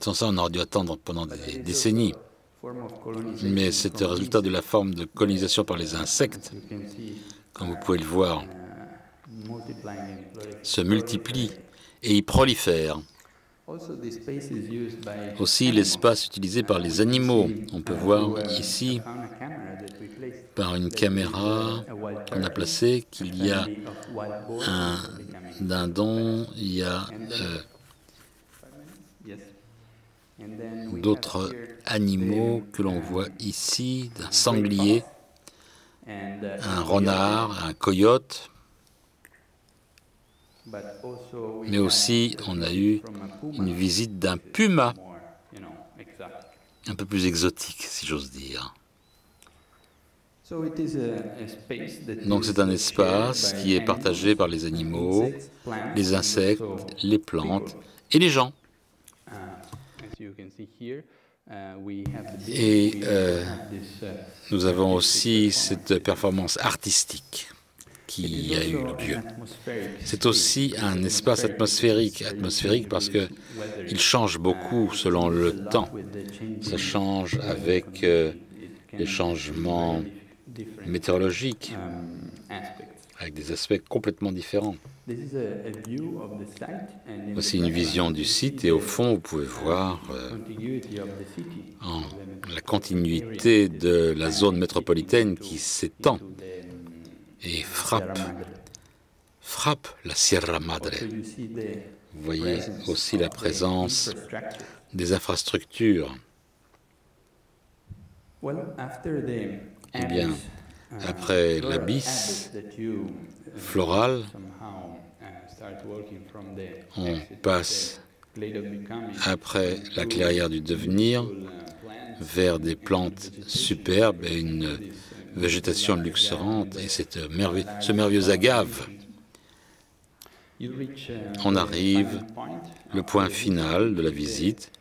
Sans ça, on aurait dû attendre pendant des décennies. Mais c'est le résultat de la forme de colonisation par les insectes, comme vous pouvez le voir, se multiplie et y prolifère. Aussi l'espace utilisé par les animaux. On peut voir ici, par une caméra qu'on a placée, qu'il y a un dindon, il y a d'autres animaux que l'on voit ici, un sanglier, un renard, un coyote, mais aussi on a eu une visite d'un puma, un peu plus exotique, si j'ose dire. Donc c'est un espace qui est partagé par les animaux, les insectes, les plantes et les gens. Et nous avons aussi cette performance artistique qui a eu lieu. C'est aussi un espace atmosphérique. Atmosphérique parce qu'il change beaucoup selon le temps. Ça change avec les changements météorologiques, avec des aspects complètement différents. Voici une vision du site et au fond, vous pouvez voir la continuité de la zone métropolitaine qui s'étend et frappe la Sierra Madre. Vous voyez aussi la présence des infrastructures. Eh bien, après l'abysse floral, on passe, après la clairière du devenir, vers des plantes superbes et une végétation luxuriante et ce merveilleux agave. On arrive le point final de la visite,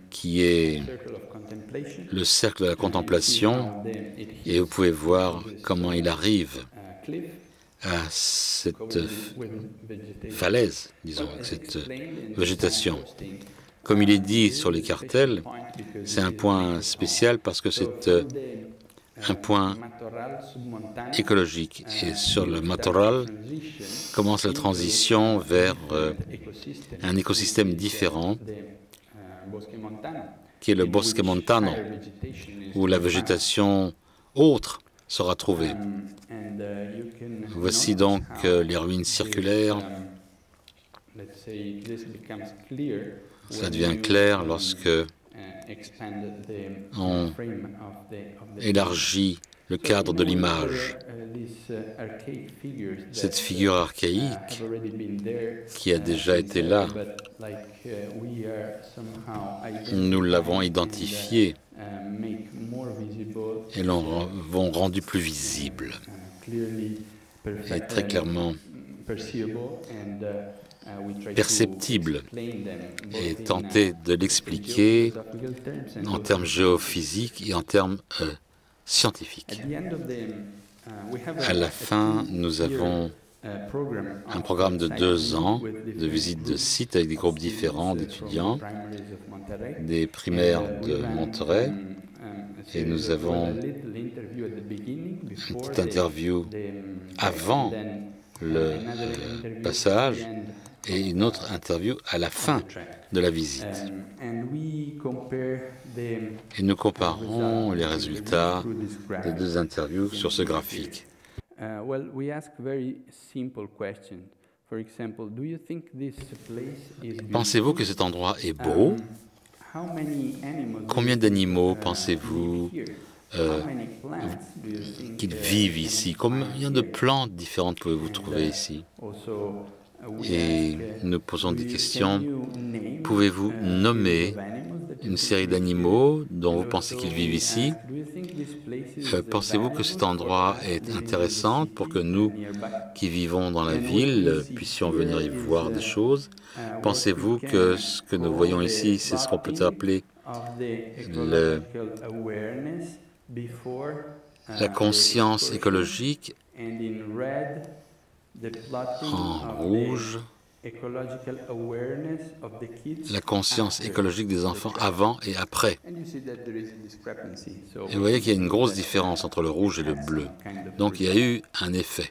qui est le cercle de la contemplation, et vous pouvez voir comment il arrive à cette falaise, disons, cette végétation. Comme il est dit sur les cartels, c'est un point spécial parce que c'est un point écologique. Et sur le Matorral commence la transition vers un écosystème différent, qui est le Bosque Montano, où la végétation autre sera trouvée. Voici donc les ruines circulaires. Ça devient clair lorsque on élargit le cadre de l'image. Cette figure archaïque qui a déjà été là, nous l'avons identifiée et l'avons rendue plus visible et très clairement perceptible et tenter de l'expliquer en termes géophysiques et en termes scientifique. À la fin, nous avons un programme de 2 ans de visite de sites avec des groupes différents d'étudiants, des primaires de Monterey, et nous avons une petite interview avant le passage et une autre interview à la fin de la visite. Et nous comparons les résultats des 2 interviews sur ce graphique. Pensez-vous que cet endroit est beau? Combien d'animaux pensez-vous qu'ils vivent ici? Combien de plantes différentes pouvez-vous trouver ici? Et nous posons des questions. Pouvez-vous nommer une série d'animaux dont vous pensez qu'ils vivent ici? Pensez-vous que cet endroit est intéressant pour que nous, qui vivons dans la ville, puissions venir y voir des choses? Pensez-vous que ce que nous voyons ici, c'est ce qu'on peut appeler la conscience écologique? En rouge, la conscience écologique des enfants avant et après. Et vous voyez qu'il y a une grosse différence entre le rouge et le bleu. Donc il y a eu un effet.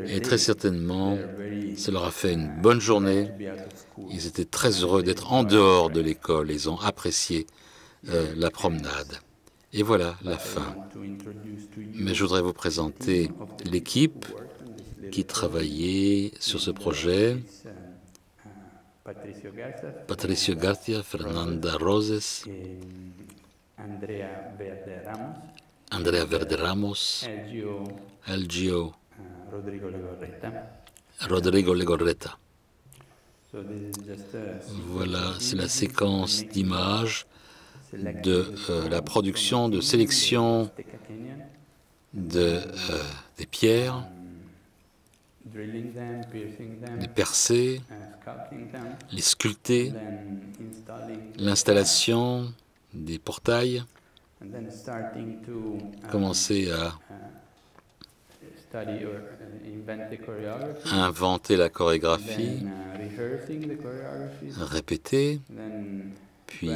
Et très certainement, ça leur a fait une bonne journée. Ils étaient très heureux d'être en dehors de l'école. Ils ont apprécié la promenade. Et voilà la fin. Mais je voudrais vous présenter l'équipe qui travaillait sur ce projet. Patricio García, Fernanda Roses, Andrea Verde Ramos, Elgio Rodrigo Legorreta. Voilà, c'est la séquence d'images de la production, de sélection des pierres, les percer, les sculpter, l'installation des portails, commencer à inventer la chorégraphie, répéter, puis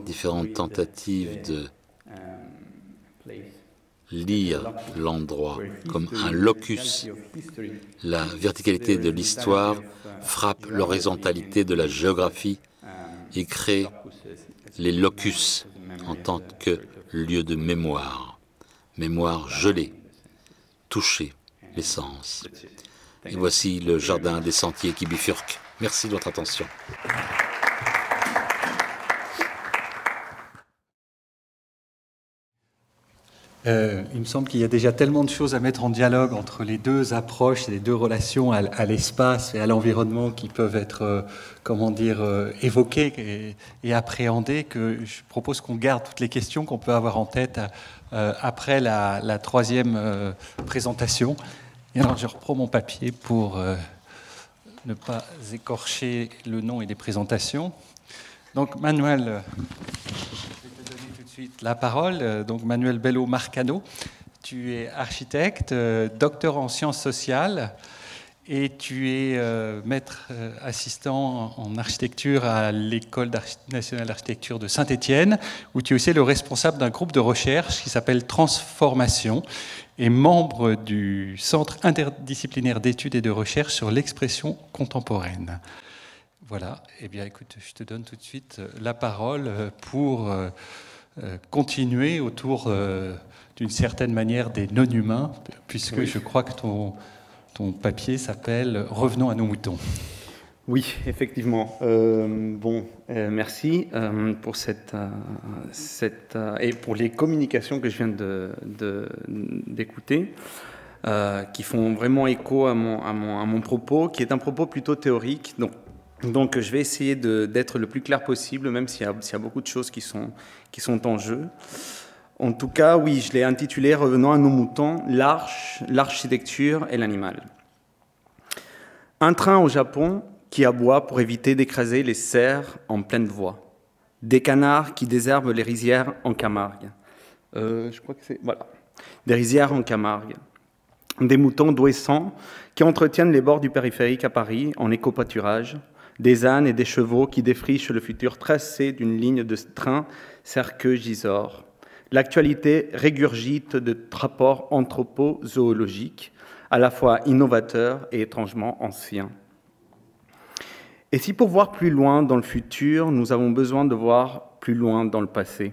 différentes tentatives de lire l'endroit comme un locus. La verticalité de l'histoire frappe l'horizontalité de la géographie et crée les locus en tant que lieu de mémoire. Mémoire gelée, touchée, les sens. Et voici le jardin des sentiers qui bifurquent. Merci de votre attention. Il me semble qu'il y a déjà tellement de choses à mettre en dialogue entre les 2 approches et les 2 relations à l'espace et à l'environnement qui peuvent être, évoquées et appréhendées, que je propose qu'on garde toutes les questions qu'on peut avoir en tête après la 3e présentation. Et alors, je reprends mon papier pour ne pas écorcher le nom et les présentations. Donc, Manuel... la parole. Donc Manuel Bello Marcano, tu es architecte, docteur en sciences sociales et tu es maître assistant en architecture à l'École nationale d'architecture de Saint-Étienne, où tu es aussi le responsable d'un groupe de recherche qui s'appelle Transformation et membre du Centre interdisciplinaire d'études et de recherche sur l'expression contemporaine. Voilà, eh bien écoute, je te donne tout de suite la parole pour... continuer autour d'une certaine manière des non-humains, puisque je crois que ton papier s'appelle « Revenons à nos moutons ». Oui, effectivement. Merci pour et pour les communications que je viens d'écouter, qui font vraiment écho à mon propos, qui est un propos plutôt théorique. Donc je vais essayer d'être le plus clair possible, même s'il y a beaucoup de choses qui sont en jeu. En tout cas, oui, je l'ai intitulé « Revenons à nos moutons, l'architecture et l'animal ». Un train au Japon qui aboie pour éviter d'écraser les cerfs en pleine voie. des canards qui désherbent les rizières en Camargue. Je crois que c'est... Voilà. Des rizières en Camargue. Des moutons d'Ouessant qui entretiennent les bords du périphérique à Paris en éco-pâturage. Des ânes et des chevaux qui défrichent le futur tracé d'une ligne de train Serqueux-Gisors. L'actualité régurgite de rapports anthropo-zoologiques, à la fois innovateurs et étrangement anciens. Et si pour voir plus loin dans le futur, nous avons besoin de voir plus loin dans le passé,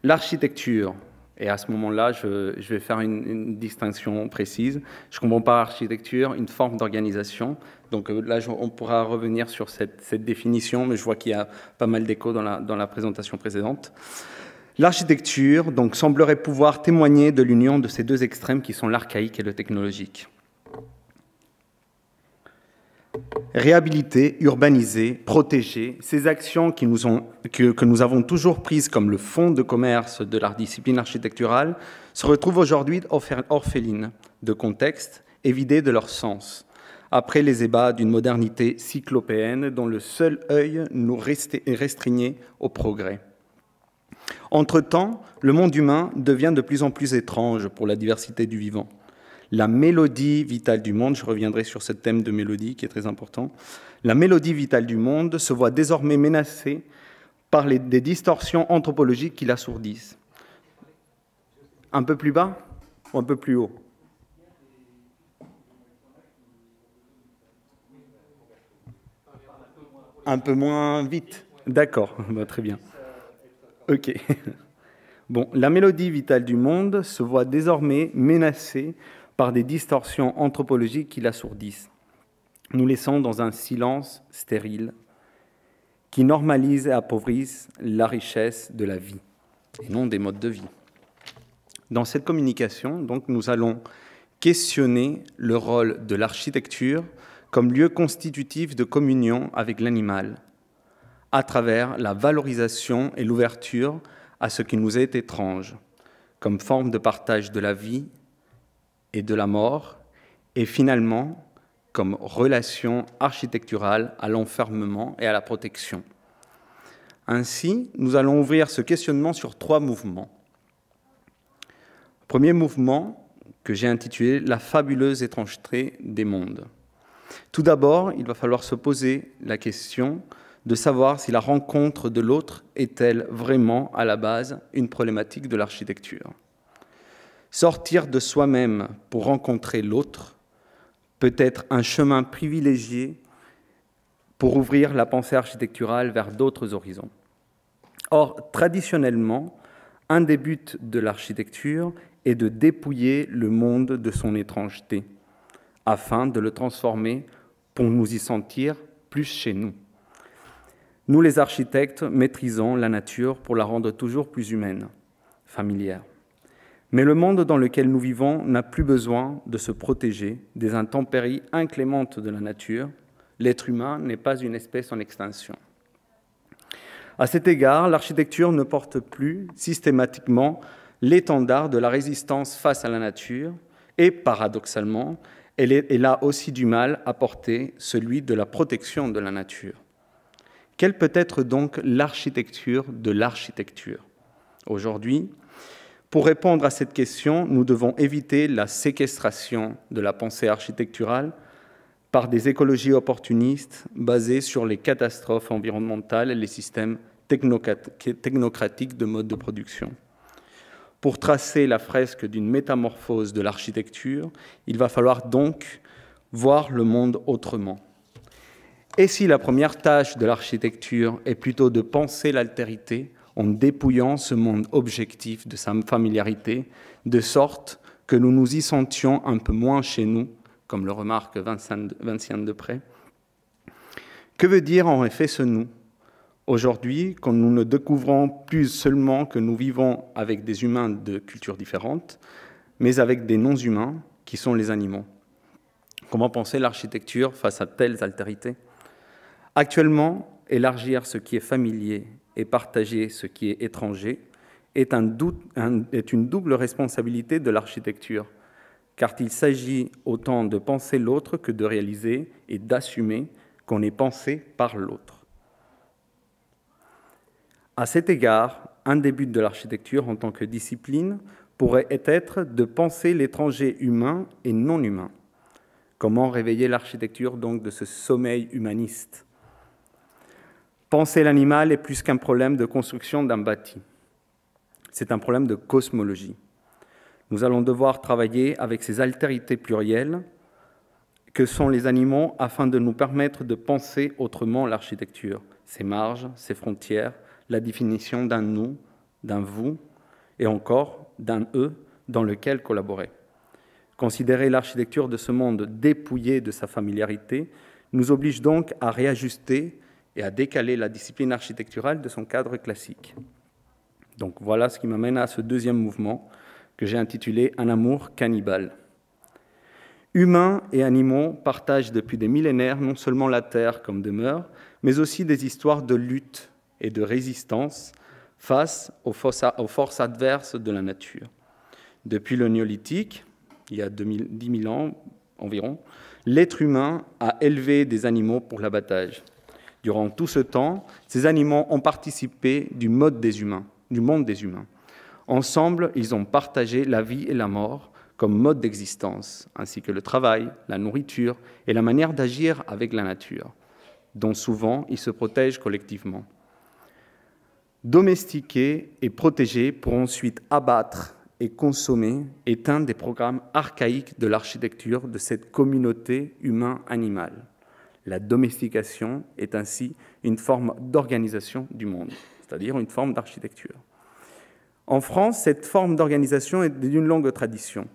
l'architecture, et à ce moment-là, je vais faire une distinction précise. Je comprends par architecture une forme d'organisation. Donc là, on pourra revenir sur cette définition, mais je vois qu'il y a pas mal d'échos dans la présentation précédente. L'architecture donc, semblerait pouvoir témoigner de l'union de ces deux extrêmes qui sont l'archaïque et le technologique. Réhabiliter, urbaniser, protéger, ces actions que nous avons toujours prises comme le fond de commerce de la discipline architecturale se retrouvent aujourd'hui orphelines de contexte et vidées de leur sens, après les ébats d'une modernité cyclopéenne dont le seul œil nous restreignait au progrès. Entre-temps, le monde humain devient de plus en plus étrange pour la diversité du vivant. La mélodie vitale du monde, je reviendrai sur ce thème de mélodie qui est très important, la mélodie vitale du monde se voit désormais menacée par des distorsions anthropologiques qui l'assourdissent. Un peu plus bas ou un peu plus haut? Un peu moins vite. D'accord, très bien. Ok. Bon, la mélodie vitale du monde se voit désormais menacée par des distorsions anthropologiques qui l'assourdissent, nous laissant dans un silence stérile qui normalise et appauvrisse la richesse de la vie, et non des modes de vie. Dans cette communication, donc, nous allons questionner le rôle de l'architecture comme lieu constitutif de communion avec l'animal, à travers la valorisation et l'ouverture à ce qui nous est étrange, comme forme de partage de la vie et de la mort, et finalement comme relation architecturale à l'enfermement et à la protection. Ainsi, nous allons ouvrir ce questionnement sur 3 mouvements. Premier mouvement que j'ai intitulé « La fabuleuse étrangeté des mondes ». Tout d'abord, il va falloir se poser la question de savoir si la rencontre de l'autre est-elle vraiment, à la base, une problématique de l'architecture. Sortir de soi-même pour rencontrer l'autre peut être un chemin privilégié pour ouvrir la pensée architecturale vers d'autres horizons. Or, traditionnellement, un des buts de l'architecture est de dépouiller le monde de son étrangeté, afin de le transformer pour nous y sentir plus chez nous. Nous, les architectes, maîtrisons la nature pour la rendre toujours plus humaine, familière. Mais le monde dans lequel nous vivons n'a plus besoin de se protéger des intempéries inclémentes de la nature. L'être humain n'est pas une espèce en extinction. À cet égard, l'architecture ne porte plus systématiquement l'étendard de la résistance face à la nature et, paradoxalement, elle a aussi du mal à porter celui de la protection de la nature. Quelle peut être donc l'architecture de l'architecture? Aujourd'hui, pour répondre à cette question, nous devons éviter la séquestration de la pensée architecturale par des écologies opportunistes basées sur les catastrophes environnementales et les systèmes technocratiques de mode de production. Pour tracer la fresque d'une métamorphose de l'architecture, il va falloir donc voir le monde autrement. Et si la première tâche de l'architecture est plutôt de penser l'altérité en dépouillant ce monde objectif de sa familiarité, de sorte que nous nous y sentions un peu moins chez nous, comme le remarque Vinciane Deprez. Que veut dire en effet ce « nous » aujourd'hui, quand nous ne découvrons plus seulement que nous vivons avec des humains de cultures différentes, mais avec des non-humains qui sont les animaux? Comment penser l'architecture face à telles altérités? Actuellement, élargir ce qui est familier et partager ce qui est étranger est une double responsabilité de l'architecture, car il s'agit autant de penser l'autre que de réaliser et d'assumer qu'on est pensé par l'autre. À cet égard, un des buts de l'architecture en tant que discipline pourrait être de penser l'étranger humain et non humain. Comment réveiller l'architecture donc de ce sommeil humaniste? Penser l'animal est plus qu'un problème de construction d'un bâti. C'est un problème de cosmologie. Nous allons devoir travailler avec ces altérités plurielles que sont les animaux afin de nous permettre de penser autrement l'architecture, ses marges, ses frontières, la définition d'un nous, d'un vous et encore d'un eux dans lequel collaborer. Considérer l'architecture de ce monde dépouillé de sa familiarité nous oblige donc à réajuster et à décaler la discipline architecturale de son cadre classique. Donc voilà ce qui m'amène à ce deuxième mouvement que j'ai intitulé « Un amour cannibale ». Humains et animaux partagent depuis des millénaires non seulement la terre comme demeure, mais aussi des histoires de lutte et de résistance face aux forces adverses de la nature. Depuis le néolithique, il y a 10 000 ans environ, l'être humain a élevé des animaux pour l'abattage. Durant tout ce temps, ces animaux ont participé du monde des humains. Ensemble, ils ont partagé la vie et la mort comme mode d'existence, ainsi que le travail, la nourriture et la manière d'agir avec la nature, dont souvent ils se protègent collectivement. Domestiquer et protéger pour ensuite abattre et consommer est un des programmes archaïques de l'architecture de cette communauté humain-animale. La domestication est ainsi une forme d'organisation du monde, c'est-à-dire une forme d'architecture. En France, cette forme d'organisation est d'une longue tradition,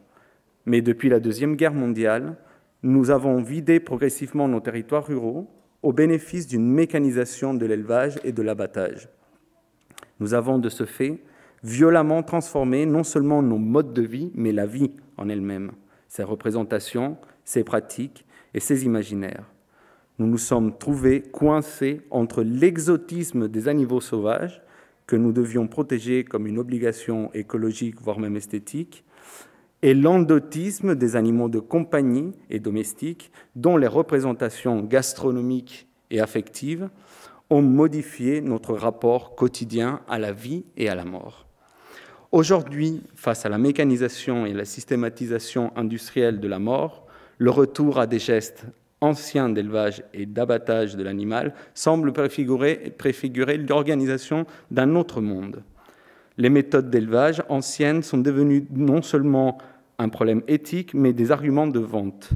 mais depuis la Deuxième Guerre mondiale, nous avons vidé progressivement nos territoires ruraux au bénéfice d'une mécanisation de l'élevage et de l'abattage. Nous avons de ce fait violemment transformé non seulement nos modes de vie, mais la vie en elle-même, ses représentations, ses pratiques et ses imaginaires. Nous nous sommes trouvés coincés entre l'exotisme des animaux sauvages, que nous devions protéger comme une obligation écologique, voire même esthétique, et l'endotisme des animaux de compagnie et domestiques, dont les représentations gastronomiques et affectives ont modifié notre rapport quotidien à la vie et à la mort. Aujourd'hui, face à la mécanisation et la systématisation industrielle de la mort, le retour à des gestes anciens d'élevage et d'abattage de l'animal semble préfigurer l'organisation d'un autre monde. Les méthodes d'élevage anciennes sont devenues non seulement un problème éthique, mais des arguments de vente.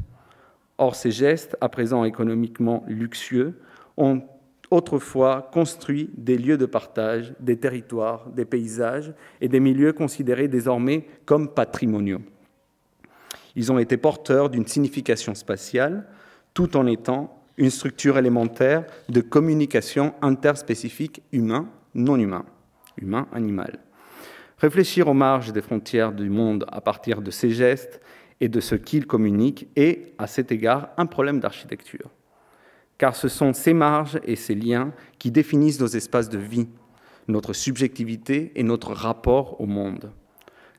Or, ces gestes, à présent économiquement luxueux, ont autrefois construit des lieux de partage, des territoires, des paysages et des milieux considérés désormais comme patrimoniaux. Ils ont été porteurs d'une signification spatiale, tout en étant une structure élémentaire de communication interspécifique humain-non humain, humain-animal. Réfléchir aux marges des frontières du monde à partir de ces gestes et de ce qu'ils communiquent est, à cet égard, un problème d'architecture. Car ce sont ces marges et ces liens qui définissent nos espaces de vie, notre subjectivité et notre rapport au monde.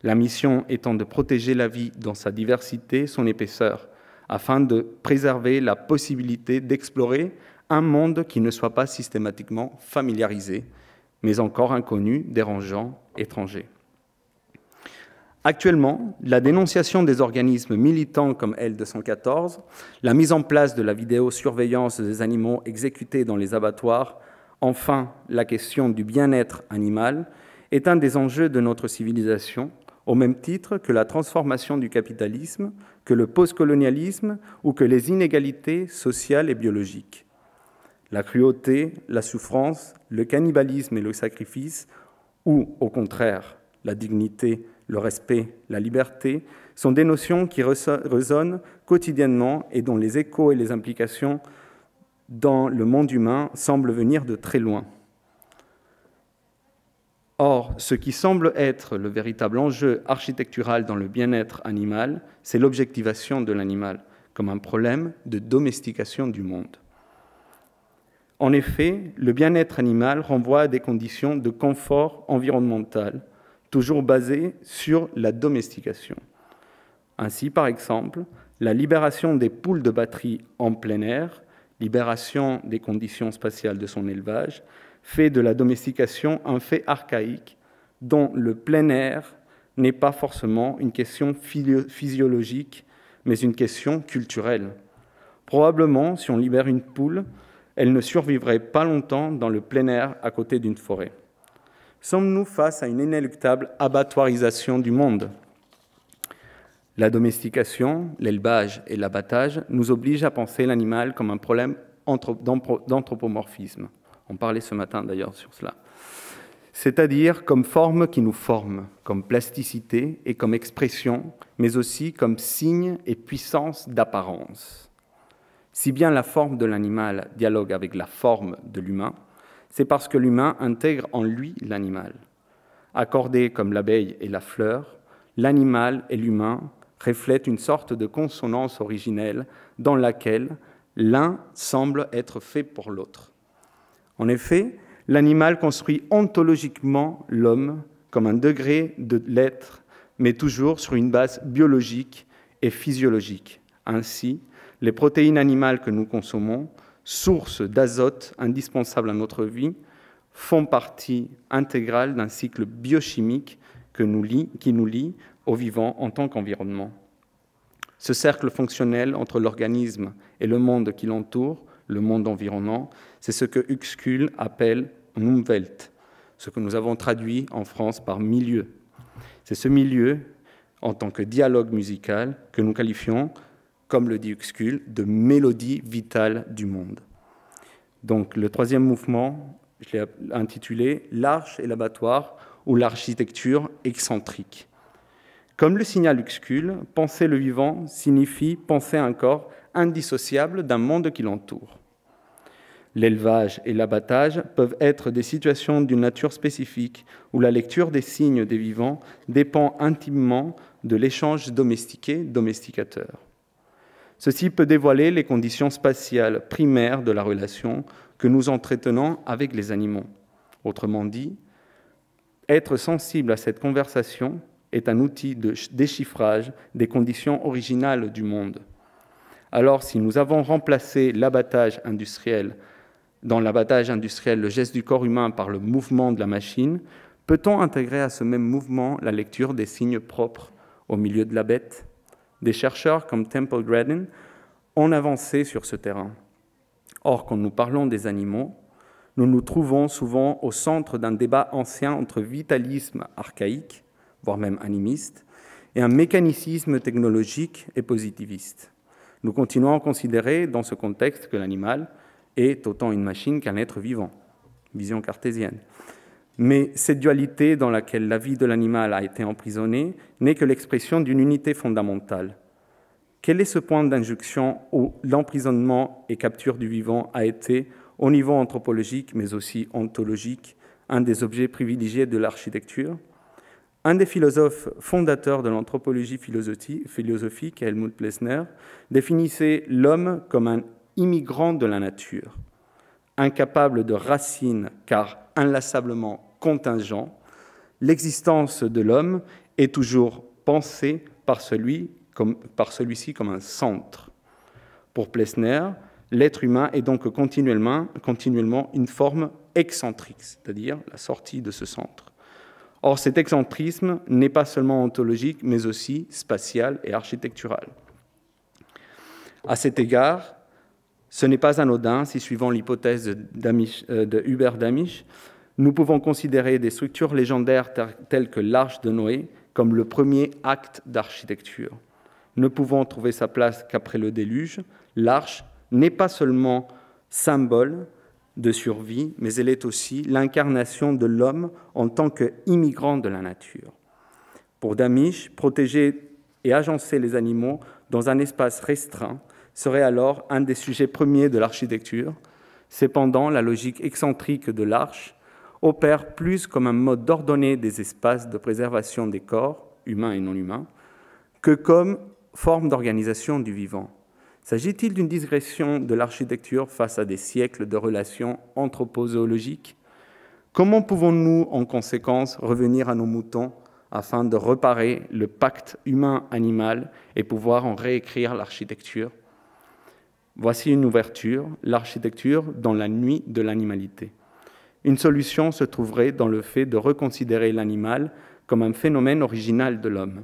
La mission étant de protéger la vie dans sa diversité, son épaisseur, afin de préserver la possibilité d'explorer un monde qui ne soit pas systématiquement familiarisé, mais encore inconnu, dérangeant, étranger. Actuellement, la dénonciation des organismes militants comme L214, la mise en place de la vidéosurveillance des animaux exécutés dans les abattoirs, enfin la question du bien-être animal, est un des enjeux de notre civilisation, au même titre que la transformation du capitalisme, que le postcolonialisme ou que les inégalités sociales et biologiques. La cruauté, la souffrance, le cannibalisme et le sacrifice, ou au contraire, la dignité, le respect, la liberté, sont des notions qui résonnent quotidiennement et dont les échos et les implications dans le monde humain semblent venir de très loin. Or, ce qui semble être le véritable enjeu architectural dans le bien-être animal, c'est l'objectivation de l'animal comme un problème de domestication du monde. En effet, le bien-être animal renvoie à des conditions de confort environnemental, toujours basées sur la domestication. Ainsi, par exemple, la libération des poules de batterie en plein air, libération des conditions spatiales de son élevage, fait de la domestication un fait archaïque dont le plein air n'est pas forcément une question physiologique, mais une question culturelle. Probablement, si on libère une poule, elle ne survivrait pas longtemps dans le plein air à côté d'une forêt. Sommes-nous face à une inéluctable abattoirisation du monde ? La domestication, l'élevage et l'abattage nous obligent à penser l'animal comme un problème d'anthropomorphisme. On parlait ce matin d'ailleurs sur cela. C'est-à-dire comme forme qui nous forme, comme plasticité et comme expression, mais aussi comme signe et puissance d'apparence. Si bien la forme de l'animal dialogue avec la forme de l'humain, c'est parce que l'humain intègre en lui l'animal. Accordés comme l'abeille et la fleur, l'animal et l'humain reflètent une sorte de consonance originelle dans laquelle l'un semble être fait pour l'autre. En effet, l'animal construit ontologiquement l'homme comme un degré de l'être, mais toujours sur une base biologique et physiologique. Ainsi, les protéines animales que nous consommons, source d'azote indispensable à notre vie, font partie intégrale d'un cycle biochimique qui nous lie au vivant en tant qu'environnement. Ce cercle fonctionnel entre l'organisme et le monde qui l'entoure, le monde environnant, c'est ce que Uexküll appelle « Umwelt », ce que nous avons traduit en France par « milieu ». C'est ce milieu, en tant que dialogue musical, que nous qualifions, comme le dit Uexküll, de mélodie vitale du monde. Donc le troisième mouvement, je l'ai intitulé « L'arche et l'abattoir » ou « l'architecture excentrique ». Comme le signale Uexküll, penser le vivant signifie penser un corps indissociable d'un monde qui l'entoure. L'élevage et l'abattage peuvent être des situations d'une nature spécifique où la lecture des signes des vivants dépend intimement de l'échange domestiqué-domesticateur. Ceci peut dévoiler les conditions spatiales primaires de la relation que nous entretenons avec les animaux. Autrement dit, être sensible à cette conversation est un outil de déchiffrage des conditions originales du monde. Alors, si nous avons remplacé l'abattage industriel, dans l'abattage industriel, le geste du corps humain par le mouvement de la machine, peut-on intégrer à ce même mouvement la lecture des signes propres au milieu de la bête ? Des chercheurs comme Temple Grandin ont avancé sur ce terrain. Or, quand nous parlons des animaux, nous nous trouvons souvent au centre d'un débat ancien entre vitalisme archaïque, voire même animiste, et un mécanicisme technologique et positiviste. Nous continuons à considérer dans ce contexte que l'animal est autant une machine qu'un être vivant, vision cartésienne. Mais cette dualité dans laquelle la vie de l'animal a été emprisonnée n'est que l'expression d'une unité fondamentale. Quel est ce point d'injonction où l'emprisonnement et capture du vivant a été, au niveau anthropologique mais aussi ontologique, un des objets privilégiés de l'architecture ? Un des philosophes fondateurs de l'anthropologie philosophique, Helmut Plessner, définissait l'homme comme un immigrant de la nature, incapable de racines car inlassablement contingent. L'existence de l'homme est toujours pensée par celui-ci comme un centre. Pour Plessner, l'être humain est donc continuellement une forme excentrique, c'est-à-dire la sortie de ce centre. Or, cet excentrisme n'est pas seulement ontologique, mais aussi spatial et architectural. À cet égard, ce n'est pas anodin si, suivant l'hypothèse de Hubert Damisch, nous pouvons considérer des structures légendaires telles que l'Arche de Noé comme le premier acte d'architecture. Ne pouvant trouver sa place qu'après le déluge, l'arche n'est pas seulement symbole de survie, mais elle est aussi l'incarnation de l'homme en tant qu'immigrant de la nature. Pour Damisch, protéger et agencer les animaux dans un espace restreint serait alors un des sujets premiers de l'architecture. Cependant, la logique excentrique de l'arche opère plus comme un mode d'ordonner des espaces de préservation des corps, humains et non humains, que comme forme d'organisation du vivant. S'agit-il d'une digression de l'architecture face à des siècles de relations anthropozoologiques ? Comment pouvons-nous, en conséquence, revenir à nos moutons afin de réparer le pacte humain-animal et pouvoir en réécrire l'architecture ? Voici une ouverture, l'architecture dans la nuit de l'animalité. Une solution se trouverait dans le fait de reconsidérer l'animal comme un phénomène original de l'homme.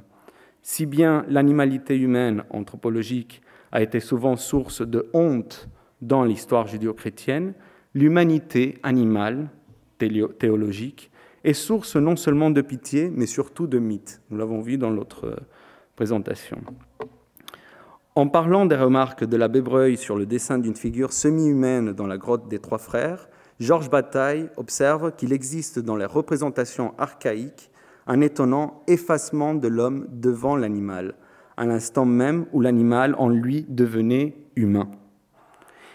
Si bien l'animalité humaine anthropologique a été souvent source de honte dans l'histoire judéo-chrétienne, l'humanité animale théologique est source non seulement de pitié, mais surtout de mythe. Nous l'avons vu dans l'autre présentation. En parlant des remarques de l'abbé Breuil sur le dessin d'une figure semi-humaine dans la grotte des Trois Frères, Georges Bataille observe qu'il existe dans les représentations archaïques un étonnant effacement de l'homme devant l'animal, à l'instant même où l'animal en lui devenait humain.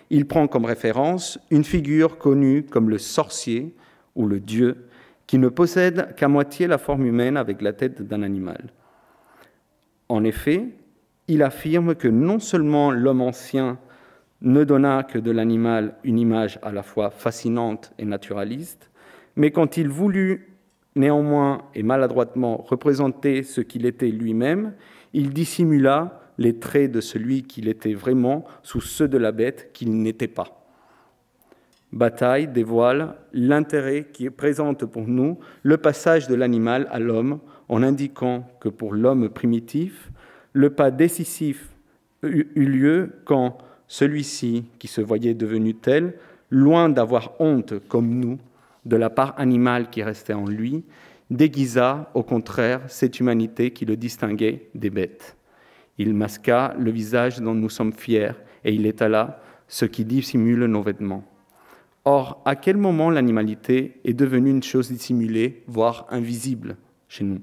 Il prend comme référence une figure connue comme le sorcier ou le dieu, qui ne possède qu'à moitié la forme humaine avec la tête d'un animal. En effet, il affirme que non seulement l'homme ancien ne donna que de l'animal une image à la fois fascinante et naturaliste, mais quand il voulut néanmoins et maladroitement représenter ce qu'il était lui-même, il dissimula les traits de celui qu'il était vraiment sous ceux de la bête qu'il n'était pas. Bataille dévoile l'intérêt qui présente pour nous le passage de l'animal à l'homme en indiquant que pour l'homme primitif, le pas décisif eut lieu quand celui-ci, qui se voyait devenu tel, loin d'avoir honte comme nous de la part animale qui restait en lui, déguisa au contraire cette humanité qui le distinguait des bêtes. Il masqua le visage dont nous sommes fiers et il étala ce qui dissimule nos vêtements. Or, à quel moment l'animalité est devenue une chose dissimulée, voire invisible chez nous ?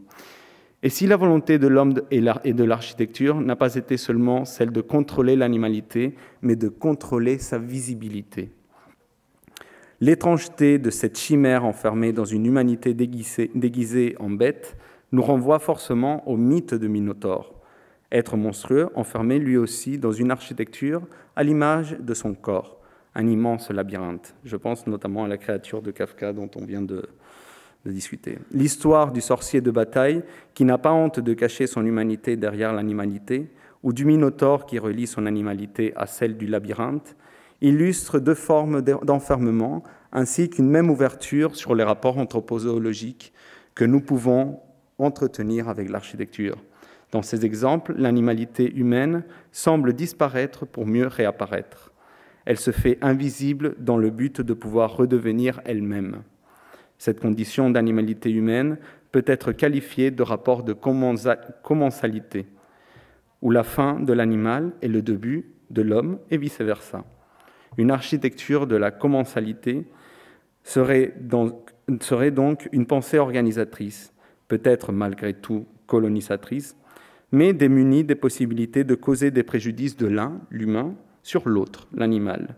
Et si la volonté de l'homme et de l'architecture n'a pas été seulement celle de contrôler l'animalité, mais de contrôler sa visibilité. L'étrangeté de cette chimère enfermée dans une humanité déguisée en bête nous renvoie forcément au mythe de Minotaure. Être monstrueux, enfermé lui aussi dans une architecture à l'image de son corps, un immense labyrinthe. Je pense notamment à la créature de Kafka dont on vient de discuter. L'histoire du sorcier de Bataille qui n'a pas honte de cacher son humanité derrière l'animalité, ou du Minotaure qui relie son animalité à celle du labyrinthe, illustre deux formes d'enfermement ainsi qu'une même ouverture sur les rapports anthropozoologiques que nous pouvons entretenir avec l'architecture. Dans ces exemples, l'animalité humaine semble disparaître pour mieux réapparaître. Elle se fait invisible dans le but de pouvoir redevenir elle-même. Cette condition d'animalité humaine peut être qualifiée de rapport de commensalité, où la fin de l'animal est le début de l'homme et vice-versa. Une architecture de la commensalité serait donc une pensée organisatrice, peut-être malgré tout colonisatrice, mais démunie des possibilités de causer des préjudices de l'un, l'humain, sur l'autre, l'animal.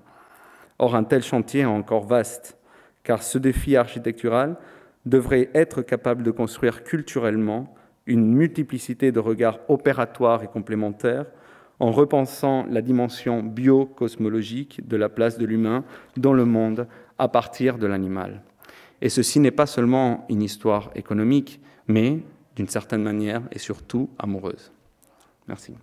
Or, un tel chantier est encore vaste, car ce défi architectural devrait être capable de construire culturellement une multiplicité de regards opératoires et complémentaires en repensant la dimension bio-cosmologique de la place de l'humain dans le monde à partir de l'animal. Et ceci n'est pas seulement une histoire économique, mais d'une certaine manière et surtout amoureuse. Merci.